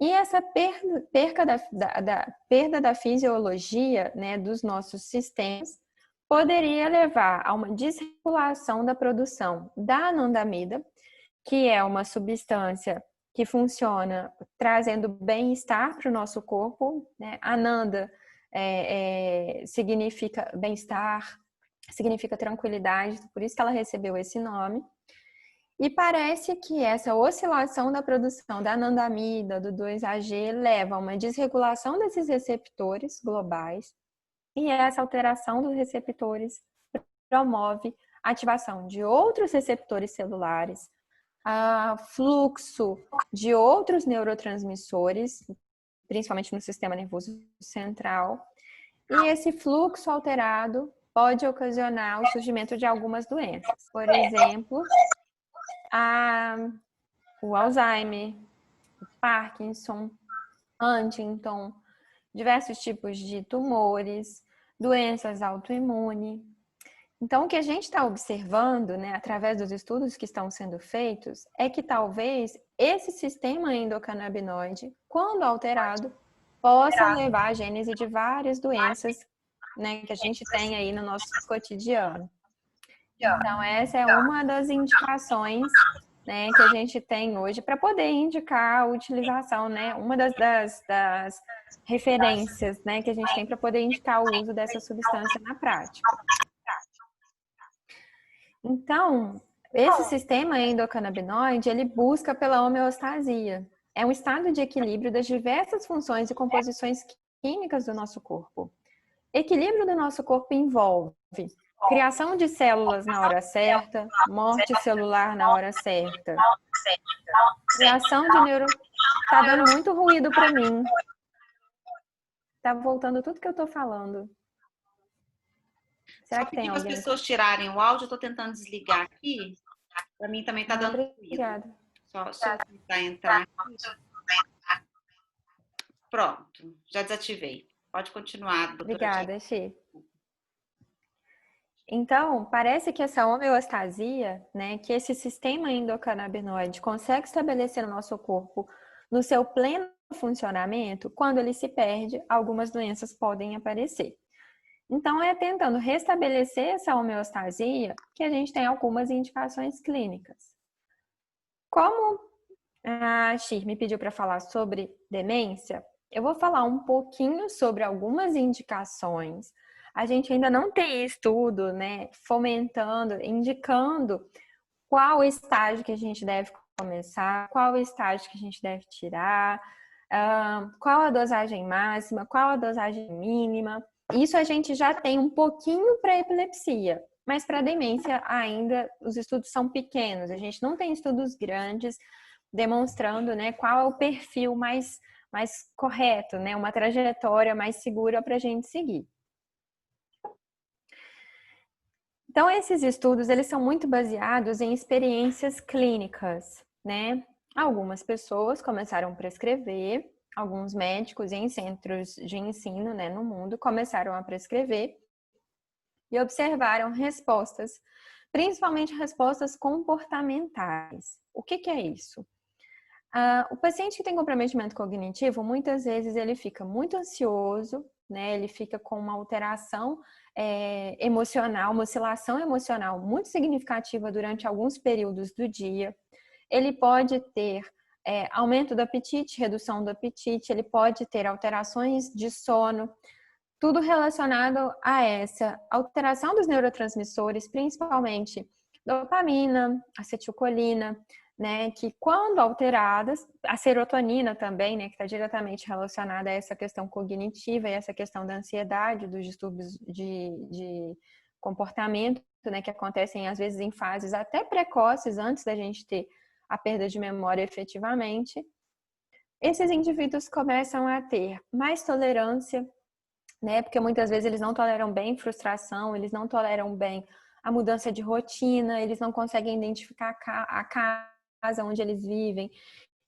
E essa perda da fisiologia, né, dos nossos sistemas poderia levar a uma desregulação da produção da anandamida, que é uma substância que funciona trazendo bem-estar para o nosso corpo, né? Ananda significa bem-estar, significa tranquilidade, por isso que ela recebeu esse nome. E parece que essa oscilação da produção da anandamida, do 2-AG, leva a uma desregulação desses receptores globais, e essa alteração dos receptores promove a ativação de outros receptores celulares, fluxo de outros neurotransmissores, principalmente no sistema nervoso central, e esse fluxo alterado pode ocasionar o surgimento de algumas doenças. Por exemplo, o Alzheimer, o Parkinson, Huntington, diversos tipos de tumores, doenças autoimunes. Então, o que a gente está observando, né, através dos estudos que estão sendo feitos, é que talvez esse sistema endocannabinoide, quando alterado, possa levar à gênese de várias doenças, né, que a gente tem aí no nosso cotidiano. Então, essa é uma das indicações, né, que a gente tem hoje para poder indicar a utilização, né, uma das referências, né, que a gente tem para poder indicar o uso dessa substância na prática. Então, esse sistema endocannabinoide, ele busca pela homeostasia. É um estado de equilíbrio das diversas funções e composições químicas do nosso corpo. Equilíbrio do nosso corpo envolve criação de células na hora certa, morte celular na hora certa. Criação de neuro... Tá dando muito ruído para mim. Tá voltando tudo que eu tô falando. Será que tem alguém? Para as pessoas tirarem o áudio, eu tô tentando desligar aqui. Para mim também tá dando ruído. Obrigada. Só tentar entrar aqui. Pronto, já desativei. Pode continuar, doutora. Obrigada, Xê. Então, parece que essa homeostasia, né, que esse sistema endocannabinoide consegue estabelecer no nosso corpo no seu pleno funcionamento, quando ele se perde, algumas doenças podem aparecer. Então, é tentando restabelecer essa homeostasia que a gente tem algumas indicações clínicas. Como a Shir me pediu para falar sobre demência, eu vou falar um pouquinho sobre algumas indicações. A gente ainda não tem estudo, né, fomentando, indicando qual estágio que a gente deve começar, qual estágio que a gente deve tirar, qual a dosagem máxima, qual a dosagem mínima. Isso a gente já tem um pouquinho para epilepsia, mas para demência ainda os estudos são pequenos. A gente não tem estudos grandes demonstrando, né, qual é o perfil mais correto, né, uma trajetória mais segura para a gente seguir. Então, esses estudos, eles são muito baseados em experiências clínicas, né? Algumas pessoas começaram a prescrever, alguns médicos em centros de ensino, né, no mundo, começaram a prescrever e observaram respostas, principalmente respostas comportamentais. O que é isso? O paciente que tem comprometimento cognitivo, muitas vezes ele fica muito ansioso, né? Ele fica com uma alteração emocional, uma oscilação emocional muito significativa durante alguns períodos do dia. Ele pode ter aumento do apetite, redução do apetite, ele pode ter alterações de sono, tudo relacionado a essa alteração dos neurotransmissores, principalmente dopamina, acetilcolina, né, que quando alteradas, a serotonina também, né, que está diretamente relacionada a essa questão cognitiva e essa questão da ansiedade, dos distúrbios de comportamento, né, que acontecem às vezes em fases até precoces, antes da gente ter a perda de memória efetivamente, esses indivíduos começam a ter mais tolerância, né, porque muitas vezes eles não toleram bem frustração, eles não toleram bem a mudança de rotina, eles não conseguem identificar a casa onde eles vivem.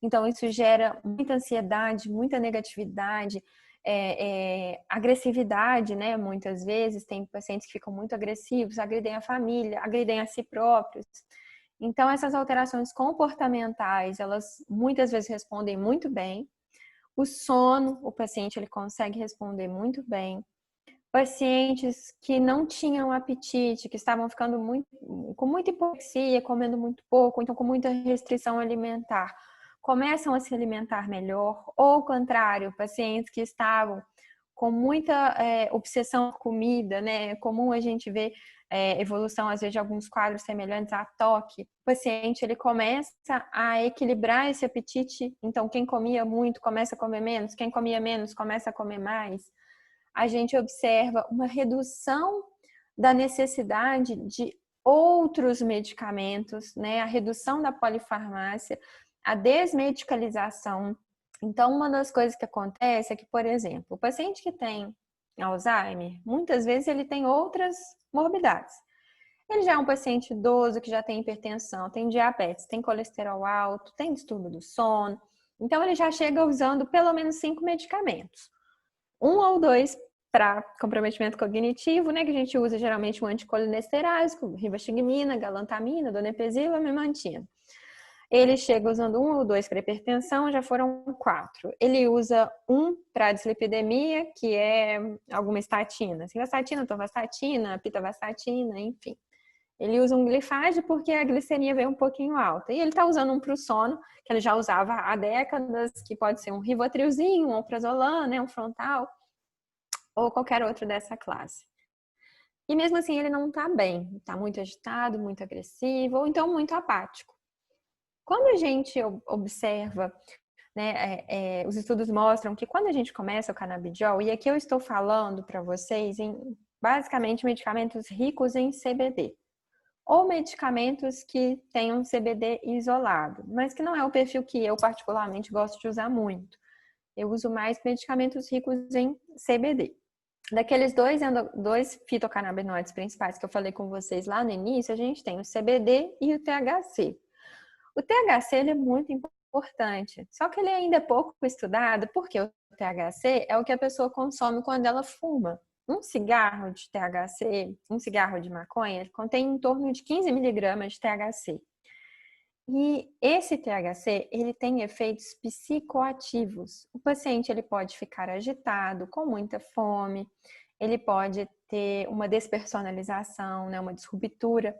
Então, isso gera muita ansiedade, muita negatividade, agressividade, né? Muitas vezes tem pacientes que ficam muito agressivos, agridem a família, agridem a si próprios. Então, essas alterações comportamentais, elas muitas vezes respondem muito bem. O sono, o paciente ele consegue responder muito bem. Pacientes que não tinham apetite, que estavam ficando com muita hipoxia, comendo muito pouco, então com muita restrição alimentar, começam a se alimentar melhor. Ou ao contrário, pacientes que estavam com muita obsessão por comida, né? É comum a gente ver evolução, às vezes, de alguns quadros semelhantes a toque. O paciente, ele começa a equilibrar esse apetite. Então, quem comia muito, começa a comer menos. Quem comia menos, começa a comer mais. A gente observa uma redução da necessidade de outros medicamentos, né? A redução da polifarmácia, a desmedicalização. Então, uma das coisas que acontece é que, por exemplo, o paciente que tem Alzheimer, muitas vezes ele tem outras morbidades. Ele já é um paciente idoso que já tem hipertensão, tem diabetes, tem colesterol alto, tem distúrbio do sono. Então, ele já chega usando pelo menos 5 medicamentos. 1 ou 2 para comprometimento cognitivo, né, que a gente usa geralmente um anticolinesterásico, rivastigmina, galantamina, donepezila, memantina. Ele chega usando 1 ou 2 para hipertensão, já foram 4. Ele usa 1 para dislipidemia, que é alguma estatina, simvastatina, torvastatina, pitavastatina, enfim. Ele usa um glifage porque a glicemia veio um pouquinho alta. E ele está usando um para o sono, que ele já usava há décadas, que pode ser um rivotrilzinho, um alprazolam, né, um frontal, ou qualquer outro dessa classe. E mesmo assim ele não está bem, está muito agitado, muito agressivo, ou então muito apático. Quando a gente observa, né, os estudos mostram que quando a gente começa o canabidiol, e aqui eu estou falando para vocês em basicamente medicamentos ricos em CBD, ou medicamentos que tenham CBD isolado, mas que não é o perfil que eu particularmente gosto de usar muito. Eu uso mais medicamentos ricos em CBD. Daqueles dois fitocannabinoides principais que eu falei com vocês lá no início, a gente tem o CBD e o THC. O THC ele é muito importante, só que ele ainda é pouco estudado, porque o THC é o que a pessoa consome quando ela fuma. um cigarro de THC, um cigarro de maconha, ele contém em torno de 15 miligramas de THC. E esse THC, ele tem efeitos psicoativos. O paciente, ele pode ficar agitado, com muita fome, ele pode ter uma despersonalização, né, uma disruptura,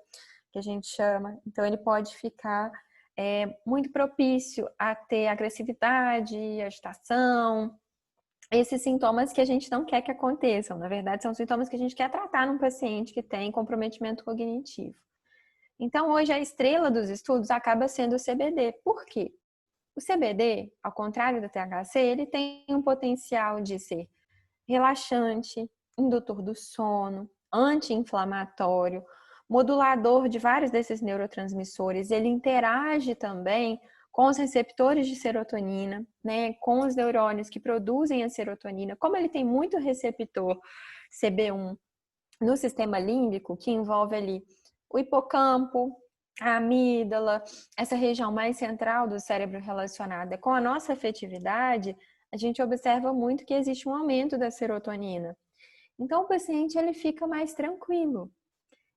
que a gente chama. Então, ele pode ficar muito propício a ter agressividade, agitação, esses sintomas que a gente não quer que aconteçam. Na verdade, são sintomas que a gente quer tratar num paciente que tem comprometimento cognitivo. Então, hoje, a estrela dos estudos acaba sendo o CBD. Por quê? O CBD, ao contrário do THC, ele tem um potencial de ser relaxante, indutor do sono, anti-inflamatório, modulador de vários desses neurotransmissores. Ele interage também com os receptores de serotonina, né, com os neurônios que produzem a serotonina. Como ele tem muito receptor CB1 no sistema límbico, que envolve ali o hipocampo, a amígdala, essa região mais central do cérebro relacionada com a nossa afetividade, a gente observa muito que existe um aumento da serotonina. Então, o paciente ele fica mais tranquilo.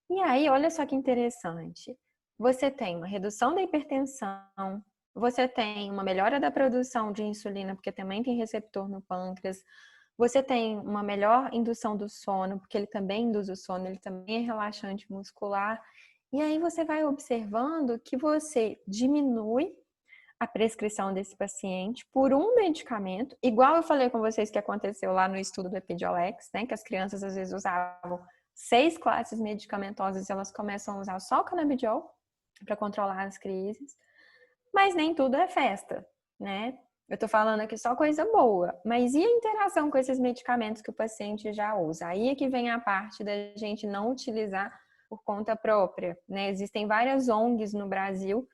E aí, olha só que interessante. Você tem uma redução da hipertensão, você tem uma melhora da produção de insulina, porque também tem receptor no pâncreas, você tem uma melhor indução do sono, porque ele também induz o sono, ele também é relaxante muscular. E aí você vai observando que você diminui a prescrição desse paciente por um medicamento, igual eu falei com vocês que aconteceu lá no estudo do Epidiolex, né, que as crianças às vezes usavam 6 classes medicamentosas e elas começam a usar só o canabidiol para controlar as crises, mas nem tudo é festa, né? Eu tô falando aqui só coisa boa, mas e a interação com esses medicamentos que o paciente já usa? Aí é que vem a parte da gente não utilizar por conta própria, né? Existem várias ONGs no Brasil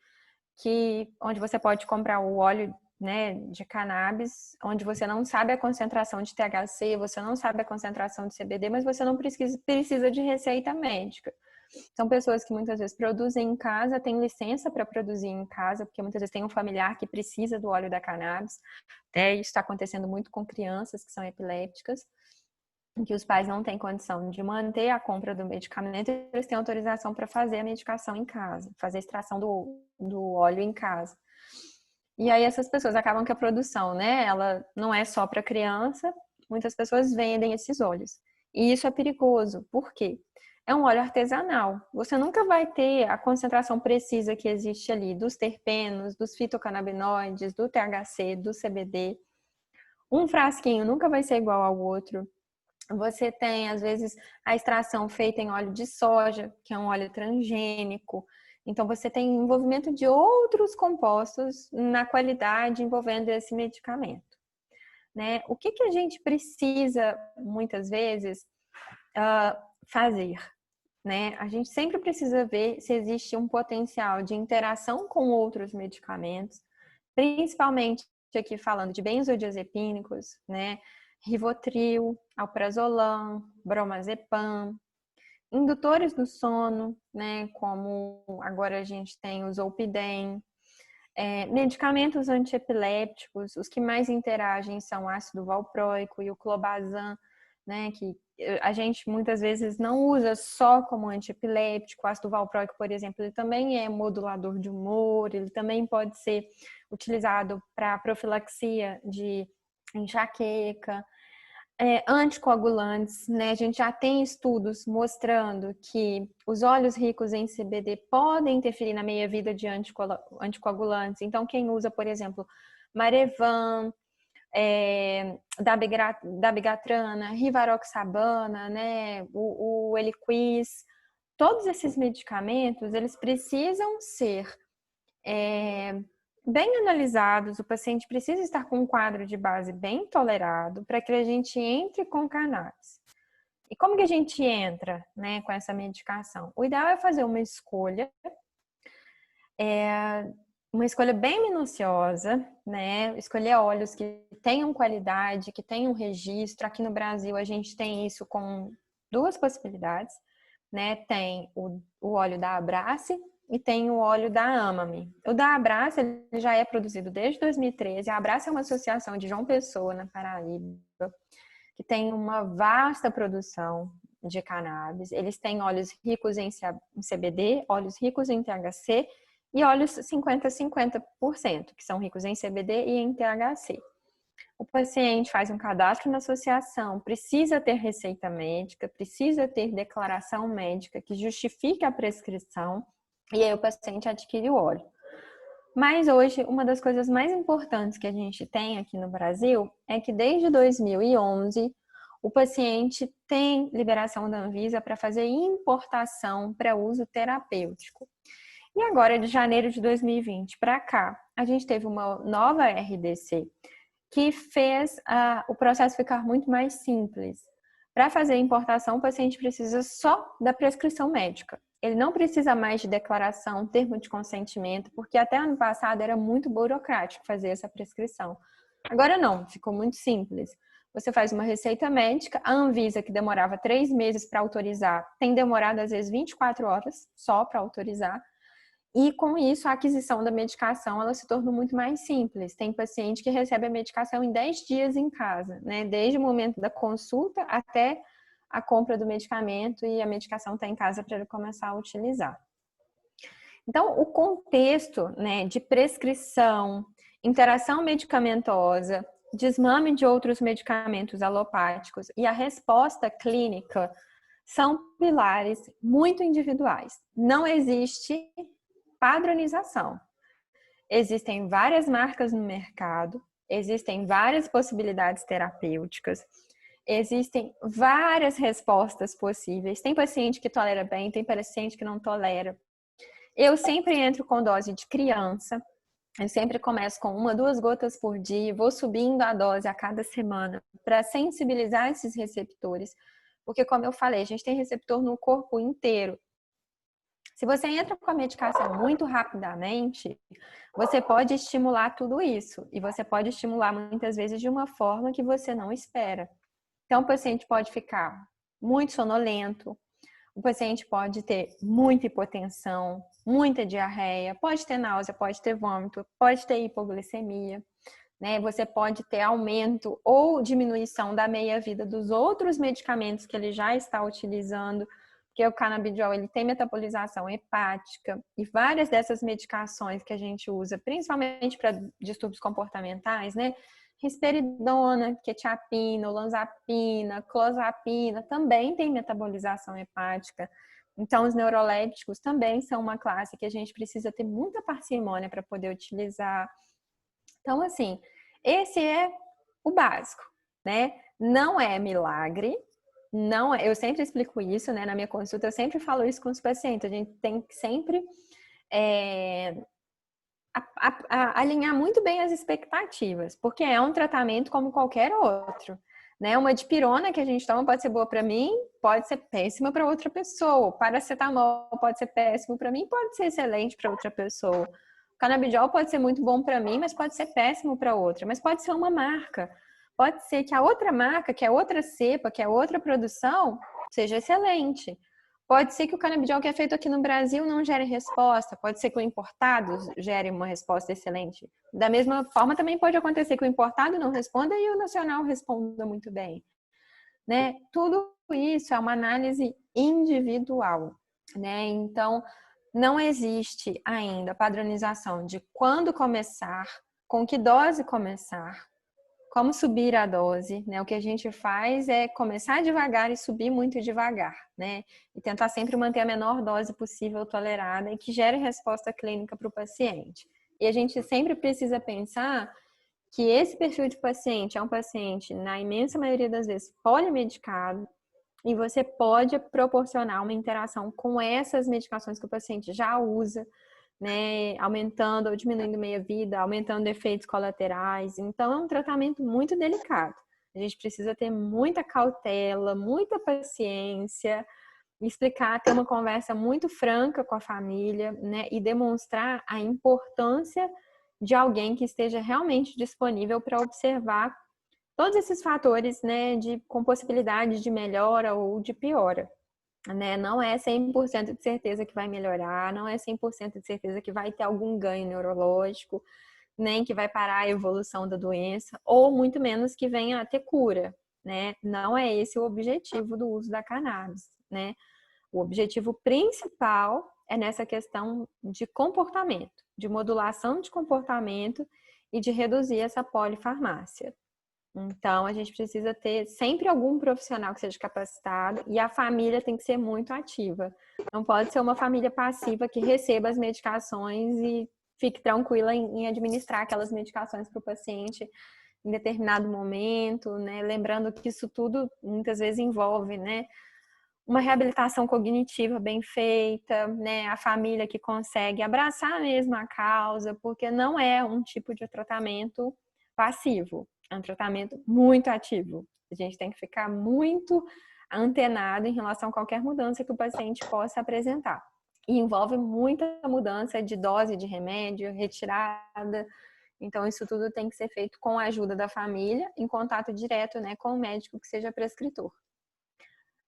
onde você pode comprar o óleo, né, de cannabis, onde você não sabe a concentração de THC, você não sabe a concentração de CBD, mas você não precisa de receita médica. São pessoas que muitas vezes produzem em casa, têm licença para produzir em casa, porque muitas vezes tem um familiar que precisa do óleo da cannabis. Até isso está acontecendo muito com crianças que são epilépticas, em que os pais não têm condição de manter a compra do medicamento, eles têm autorização para fazer a medicação em casa, fazer a extração do óleo em casa. E aí essas pessoas acabam que a produção, né, ela não é só para criança, muitas pessoas vendem esses óleos. E isso é perigoso, por quê? É um óleo artesanal. Você nunca vai ter a concentração precisa que existe ali dos terpenos, dos fitocannabinoides, do THC, do CBD. Um frasquinho nunca vai ser igual ao outro. Você tem, às vezes, a extração feita em óleo de soja, que é um óleo transgênico. Então, você tem envolvimento de outros compostos na qualidade envolvendo esse medicamento, né? O que a gente precisa, muitas vezes, fazer, né? A gente sempre precisa ver se existe um potencial de interação com outros medicamentos, principalmente aqui falando de benzodiazepínicos, né? Rivotril, alprazolam, bromazepam, indutores do sono, né? Como agora a gente tem o zolpidem, medicamentos antiepilépticos, os que mais interagem são o ácido valproico e o clobazam, né? Que a gente muitas vezes não usa só como antiepiléptico. O ácido valproico, por exemplo, ele também é modulador de humor, ele também pode ser utilizado para profilaxia de enxaqueca. Anticoagulantes, né? A gente já tem estudos mostrando que os óleos ricos em CBD podem interferir na meia-vida de anticoagulantes. Então, quem usa, por exemplo, Marevan, dabigatrana, rivaroxabana, né? O Eliquis, todos esses medicamentos, eles precisam ser bem analisados, o paciente precisa estar com um quadro de base bem tolerado para que a gente entre com cannabis. E como que a gente entra, né, com essa medicação? O ideal é fazer uma escolha bem minuciosa, né? Escolher óleos que tenham qualidade, que tenham registro. Aqui no Brasil a gente tem isso com 2 possibilidades, né? Tem o óleo da Abrace e tem o óleo da Amami. O da Abrace ele já é produzido desde 2013. A Abrace é uma associação de João Pessoa, na Paraíba, que tem uma vasta produção de cannabis. Eles têm óleos ricos em CBD, óleos ricos em THC e óleos 50-50%, que são ricos em CBD e em THC. O paciente faz um cadastro na associação, precisa ter receita médica, precisa ter declaração médica que justifique a prescrição, e aí o paciente adquire o óleo. Mas hoje, uma das coisas mais importantes que a gente tem aqui no Brasil é que desde 2011, o paciente tem liberação da Anvisa para fazer importação para uso terapêutico. E agora, de janeiro de 2020 para cá, a gente teve uma nova RDC que fez o processo ficar muito mais simples. Para fazer a importação, o paciente precisa só da prescrição médica. Ele não precisa mais de declaração, termo de consentimento, porque até ano passado era muito burocrático fazer essa prescrição. Agora não, ficou muito simples. Você faz uma receita médica, a Anvisa, que demorava 3 meses para autorizar, tem demorado às vezes 24 horas só para autorizar. E com isso, a aquisição da medicação ela se tornou muito mais simples. Tem paciente que recebe a medicação em 10 dias em casa, né? Desde o momento da consulta até a compra do medicamento e a medicação está em casa para ele começar a utilizar. Então, o contexto, né, de prescrição, interação medicamentosa, desmame de outros medicamentos alopáticos e a resposta clínica são pilares muito individuais. Não existe padronização. Existem várias marcas no mercado, existem várias possibilidades terapêuticas, existem várias respostas possíveis. Tem paciente que tolera bem, tem paciente que não tolera. Eu sempre entro com dose de criança, eu sempre começo com 1, 2 gotas por dia, vou subindo a dose a cada semana para sensibilizar esses receptores, porque como eu falei, a gente tem receptor no corpo inteiro. Se você entra com a medicação muito rapidamente, você pode estimular tudo isso. E você pode estimular muitas vezes de uma forma que você não espera. Então, o paciente pode ficar muito sonolento, o paciente pode ter muita hipotensão, muita diarreia, pode ter náusea, pode ter vômito, pode ter hipoglicemia, né? Você pode ter aumento ou diminuição da meia-vida dos outros medicamentos que ele já está utilizando, porque o canabidiol ele tem metabolização hepática e várias dessas medicações que a gente usa, principalmente para distúrbios comportamentais, né? Risperidona, quetiapina, olanzapina, clozapina, também tem metabolização hepática. Então, os neurolépticos também são uma classe que a gente precisa ter muita parcimônia para poder utilizar. Então, assim, esse é o básico, né? Não é milagre, não é, eu sempre explico isso, né? Na minha consulta, eu sempre falo isso com os pacientes. A gente tem que sempre alinhar muito bem as expectativas, porque é um tratamento como qualquer outro, né? Uma dipirona que a gente toma pode ser boa para mim, pode ser péssima para outra pessoa. O paracetamol pode ser péssimo para mim, pode ser excelente para outra pessoa. O canabidiol pode ser muito bom para mim, mas pode ser péssimo para outra. Mas pode ser uma marca. Pode ser que a outra marca, que é outra cepa, que é outra produção, seja excelente. Pode ser que o canabidiol que é feito aqui no Brasil não gere resposta. Pode ser que o importado gere uma resposta excelente. Da mesma forma, também pode acontecer que o importado não responda e o nacional responda muito bem, né? Tudo isso é uma análise individual, né? Então, não existe ainda padronização de quando começar, com que dose começar, como subir a dose, né? O que a gente faz é começar devagar e subir muito devagar, né? E tentar sempre manter a menor dose possível tolerada e que gere resposta clínica para o paciente. E a gente sempre precisa pensar que esse perfil de paciente é um paciente, na imensa maioria das vezes, polimedicado, e você pode proporcionar uma interação com essas medicações que o paciente já usa, né, aumentando ou diminuindo meia-vida, aumentando efeitos colaterais. Então, é um tratamento muito delicado. A gente precisa ter muita cautela, muita paciência, explicar, ter uma conversa muito franca com a família, né, e demonstrar a importância de alguém que esteja realmente disponível para observar todos esses fatores, né, com possibilidade de melhora ou de piora. Né? Não é 100% de certeza que vai melhorar, não é 100% de certeza que vai ter algum ganho neurológico, nem que vai parar a evolução da doença, ou muito menos que venha a ter cura. né? Não é esse o objetivo do uso da cannabis, né? O objetivo principal é nessa questão de comportamento, de modulação de comportamento e de reduzir essa polifarmácia. Então, a gente precisa ter sempre algum profissional que seja capacitado e a família tem que ser muito ativa. Não pode ser uma família passiva que receba as medicações e fique tranquila em administrar aquelas medicações para o paciente em determinado momento, né? Lembrando que isso tudo muitas vezes envolve, né, uma reabilitação cognitiva bem feita, né? A família que consegue abraçar mesmo a causa, porque não é um tipo de tratamento passivo, é um tratamento muito ativo. A gente tem que ficar muito antenado em relação a qualquer mudança que o paciente possa apresentar. E envolve muita mudança de dose de remédio, retirada. Então, isso tudo tem que ser feito com a ajuda da família, em contato direto, né, com o médico que seja prescritor.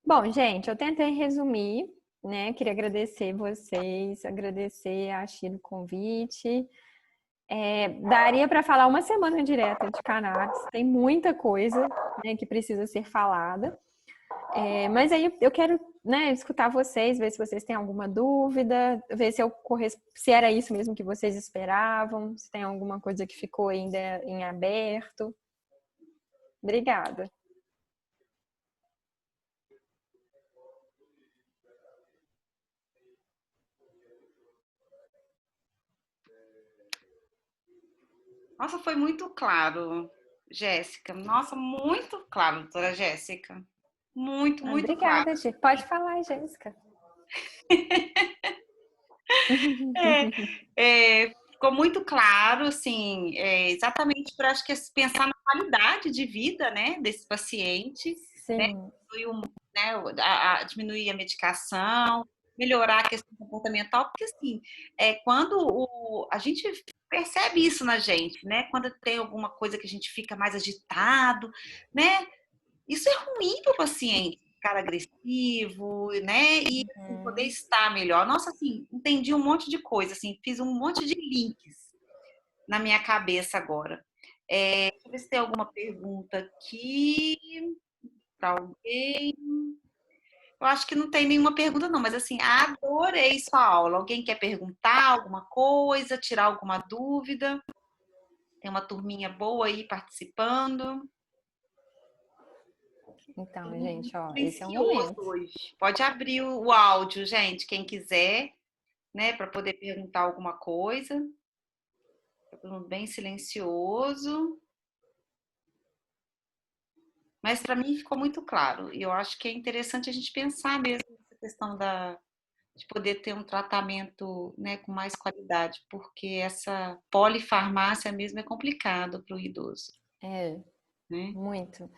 Bom, gente, eu tentei resumir, né? Queria agradecer vocês, agradecer a Chile o convite. Daria para falar uma semana direta de cannabis, tem muita coisa, né, que precisa ser falada. Mas aí eu quero, né, escutar vocês, ver se vocês têm alguma dúvida, ver se era isso mesmo que vocês esperavam, se tem alguma coisa que ficou ainda em aberto. Obrigada. Nossa, foi muito claro, Jéssica. Nossa, muito claro, doutora Jéssica. Muito, muito claro. Obrigada, Gi. Pode falar, Jéssica. Ficou muito claro, assim, exatamente para, acho que, pensar na qualidade de vida, né, desse paciente, né, Sim. né, diminuir a medicação, melhorar a questão comportamental, porque, assim, quando a gente percebe isso na gente, né, quando tem alguma coisa que a gente fica mais agitado, né, isso é ruim para o paciente, ficar agressivo, né? E assim, poder estar melhor. Nossa, assim, entendi um monte de coisa, assim, fiz um monte de links na minha cabeça agora. Deixa eu ver se tem alguma pergunta aqui para alguém. Eu acho que não tem nenhuma pergunta, não, mas assim, adorei sua aula. Alguém quer perguntar alguma coisa, tirar alguma dúvida? Tem uma turminha boa aí participando. Então, gente, ó, esse é o Silencioso momento. hoje. Pode abrir o áudio, gente, quem quiser, né, para poder perguntar alguma coisa. Tá todo mundo bem silencioso. Mas para mim ficou muito claro. E eu acho que é interessante a gente pensar mesmo nessa questão de poder ter um tratamento, né, com mais qualidade, porque essa polifarmácia mesmo é complicado para o idoso, É, né? muito.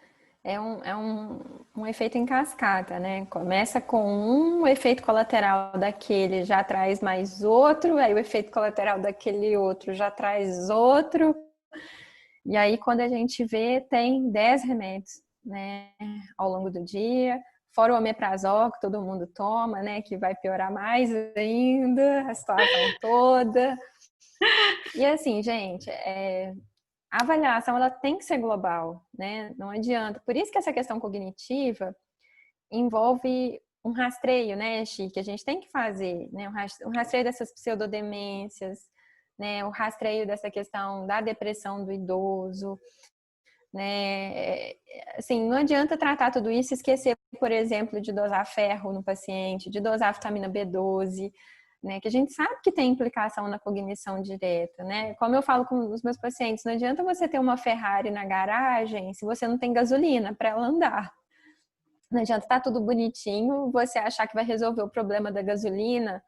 Um efeito em cascata, né? Começa com um efeito colateral daquele, já traz mais outro, aí o efeito colateral daquele outro já traz outro. E aí, quando a gente vê, tem 10 remédios, né, ao longo do dia, fora o omeprazol, que todo mundo toma, né, que vai piorar mais ainda a situação toda. E assim, gente, a avaliação ela tem que ser global, né? Não adianta. Por isso que essa questão cognitiva envolve um rastreio, né, Chi, que a gente tem que fazer, né? Um rastreio dessas pseudodemências, né? O rastreio dessa questão da depressão do idoso, né? Assim, não adianta tratar tudo isso e esquecer, por exemplo, de dosar ferro no paciente, de dosar vitamina B12, né? Que a gente sabe que tem implicação na cognição direta, né? Como eu falo com os meus pacientes, não adianta você ter uma Ferrari na garagem se você não tem gasolina para ela andar. Não adianta estar tudo bonitinho, você achar que vai resolver o problema da gasolina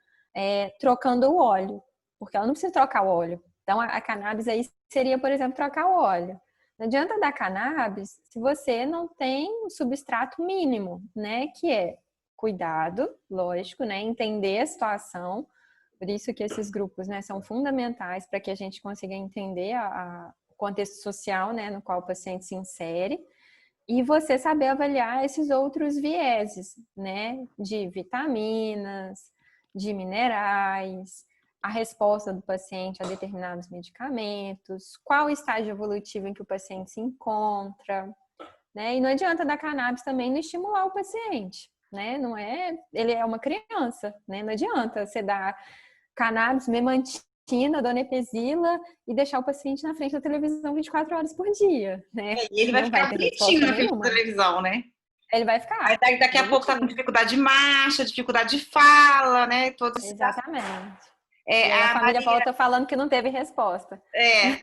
trocando o óleo, porque ela não precisa trocar o óleo. Então, a cannabis aí seria, por exemplo, trocar o óleo. Não adianta dar cannabis se você não tem o substrato mínimo, né? Que é cuidado, lógico, né? Entender a situação. Por isso que esses grupos, né, são fundamentais para que a gente consiga entender o contexto social, né, no qual o paciente se insere. E você saber avaliar esses outros vieses, né? De vitaminas, de minerais, a resposta do paciente a determinados medicamentos, qual o estágio evolutivo em que o paciente se encontra, né? E não adianta dar cannabis também não estimular o paciente, né? Não é, ele é uma criança, né? Não adianta você dar cannabis, memantina, donepezila e deixar o paciente na frente da televisão 24 horas por dia, né? E ele vai Não vai ficar ter bonitinho resposta na frente da nenhuma. televisão, né? Ele vai Aí ficar daqui a pouco tá com bonitinho. dificuldade de marcha, dificuldade de fala, né? Todos esses Exatamente. é, E aí a a família Maria, volta falando que não teve resposta. é,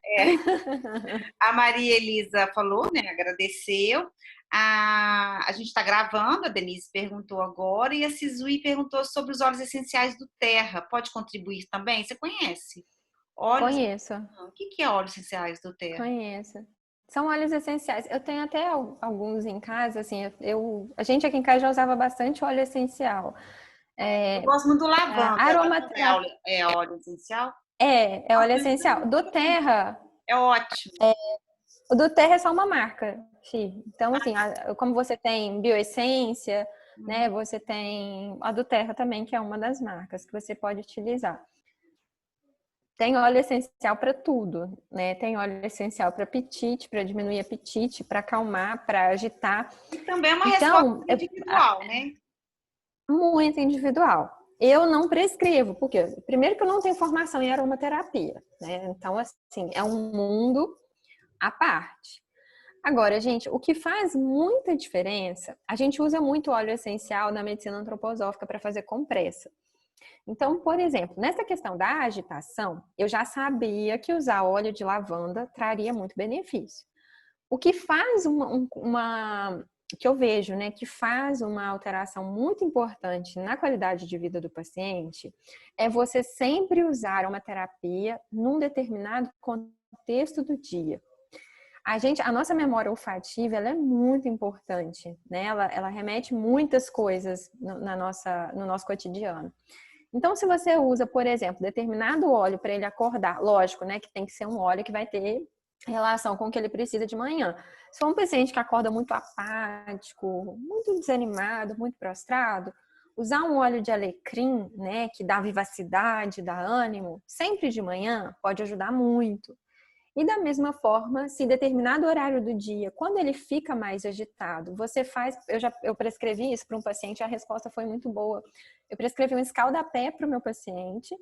a Maria Elisa falou, né? Agradeceu. A gente está gravando, a Denise perguntou agora, e a Sizui perguntou sobre os óleos essenciais do Terra. Pode contribuir também? Você conhece? Óleos? Conheço, O que é óleos essenciais do Terra? conheço. São óleos essenciais. Eu tenho até alguns em casa, assim, a gente aqui em casa já usava bastante óleo essencial. Eu gosto muito do lavanda, lavanda Aromaterapia é óleo essencial? é óleo essencial. Do Terra, É ótimo. o do Terra é só uma marca, Xi. Então, assim, como você tem bioessência, né? Você tem a do Terra também, que é uma das marcas que você pode utilizar. Tem óleo essencial para tudo, né? Tem óleo essencial para apetite, para diminuir apetite, para acalmar, para agitar. E também é uma resposta Então, individual, né? muito individual. Eu não prescrevo, porque primeiro que eu não tenho formação em aromaterapia, né? Então, assim, é um mundo à parte. Agora, gente, o que faz muita diferença, a gente usa muito óleo essencial na medicina antroposófica para fazer compressa. Então, por exemplo, nessa questão da agitação, eu já sabia que usar óleo de lavanda traria muito benefício. O que faz que eu vejo, né, que faz uma alteração muito importante na qualidade de vida do paciente é você sempre usar uma terapia num determinado contexto do dia. A nossa memória olfativa, ela é muito importante, né? Ela remete muitas coisas no nosso cotidiano. Então, se você usa, por exemplo, determinado óleo para ele acordar, lógico, né, que tem que ser um óleo que vai ter relação com o que ele precisa de manhã. Se for um paciente que acorda muito apático, muito desanimado, muito prostrado, usar um óleo de alecrim, né, que dá vivacidade, dá ânimo, sempre de manhã, pode ajudar muito. E da mesma forma, se em determinado horário do dia, quando ele fica mais agitado, você faz. Eu prescrevi isso para um paciente, a resposta foi muito boa. Eu prescrevi um escaldapé para o meu paciente.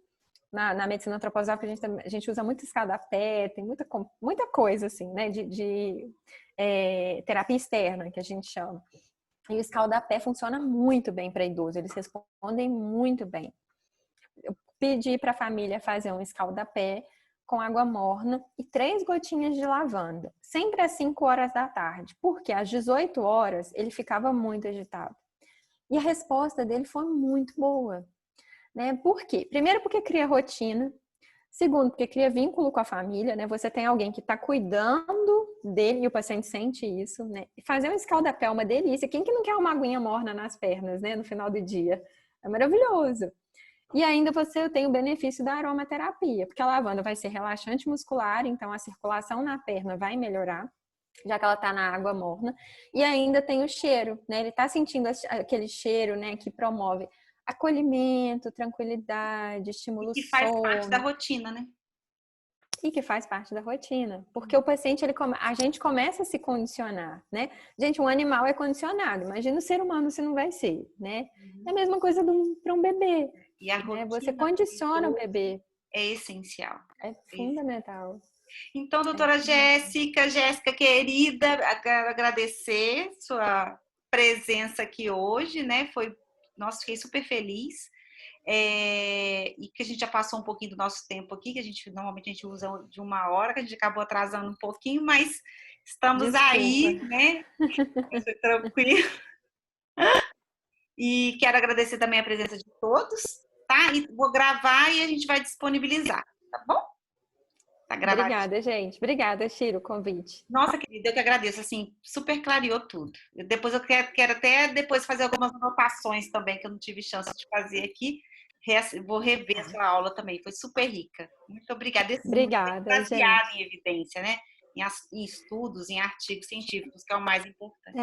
Na medicina antroposófica, a gente usa muito escaldapé, tem muita coisa assim, né? De terapia externa, que a gente chama. E o escaldapé funciona muito bem para idoso, eles respondem muito bem. Eu pedi para a família fazer um escaldapé com água morna e 3 gotinhas de lavanda, sempre às 5 horas da tarde, porque às 18 horas ele ficava muito agitado. E a resposta dele foi muito boa, né? Por quê? Primeiro porque cria rotina, segundo porque cria vínculo com a família, né? Você tem alguém que está cuidando dele e o paciente sente isso, né? E fazer um escaldapé é uma delícia. Quem que não quer uma aguinha morna nas pernas, né? No final do dia? É maravilhoso. E ainda você tem o benefício da aromaterapia, porque a lavanda vai ser relaxante muscular, então a circulação na perna vai melhorar, já que ela está na água morna. E ainda tem o cheiro, né? Ele está sentindo aquele cheiro, né, que promove acolhimento, tranquilidade, estímulo E que faz parte da sono. rotina, né? E que faz parte da rotina. Porque o paciente, a gente começa a se condicionar, né? Gente, um animal é condicionado. Imagina o ser humano se não vai ser, né? É a mesma coisa para um bebê. E a Né? rotina Você condiciona o bebê. é essencial. É fundamental. Então, doutora Jéssica querida, quero agradecer sua presença aqui hoje, né? Nossa, fiquei super feliz. E que a gente já passou um pouquinho do nosso tempo aqui, que normalmente a gente usa de 1 hora, que a gente acabou atrasando um pouquinho, mas estamos Desculpa. aí, né? Tranquilo. E quero agradecer também a presença de todos, tá? E vou gravar e a gente vai disponibilizar, tá bom? Tá gravado. Obrigada, gente. Obrigada, Chiro, o convite. Nossa, querida, eu que agradeço, assim, super clareou tudo. Depois eu quero até depois fazer algumas anotações também, que eu não tive chance de fazer aqui. Vou rever a sua aula também, foi super rica. Muito obrigada. Obrigada, Baseada gente. em evidência, né? Em estudos, em artigos científicos, que é o mais importante.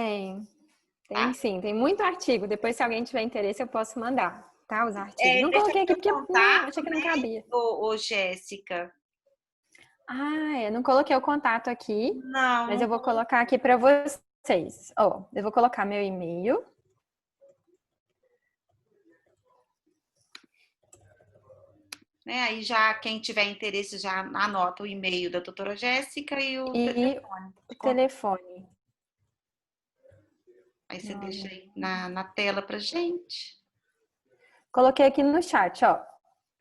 Tem sim, tem muito artigo. Depois, se alguém tiver interesse, eu posso mandar, tá? Os artigos. Não coloquei aqui porque achei que não cabia. Ô, Jéssica. Não coloquei o contato aqui, Não, mas eu vou colocar aqui para você. vocês. Ó, eu vou colocar meu e-mail. Né? Aí já quem tiver interesse já anota o e-mail da doutora Jéssica e o telefone. O telefone. Aí você deixa aí na tela pra gente. Coloquei aqui no chat, ó.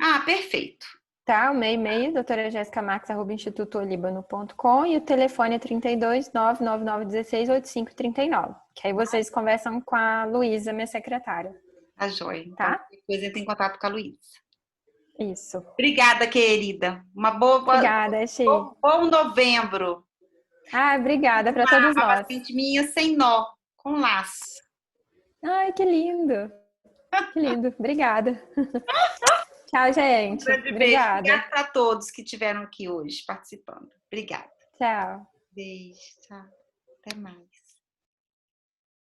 Ah, perfeito. Tá, o meu e-mail, doutorajessicamarques@institutolibano.com e o telefone é 32 99916 8539. Que aí vocês conversam com a Luísa, minha secretária. Tá joia. Então, Tá? depois entra em contato com a Luísa. Isso. Obrigada, querida. Uma boa, Obrigada, Xi. bom novembro. Ah, obrigada para todos Uma nós. paciente minha sem nó, com laço. Ai, que lindo. Que lindo. Obrigada. Tchau, gente. Grande beijo. Obrigada. Obrigada para todos que estiveram aqui hoje participando. Obrigada. Tchau. Beijo. Tchau. Até mais.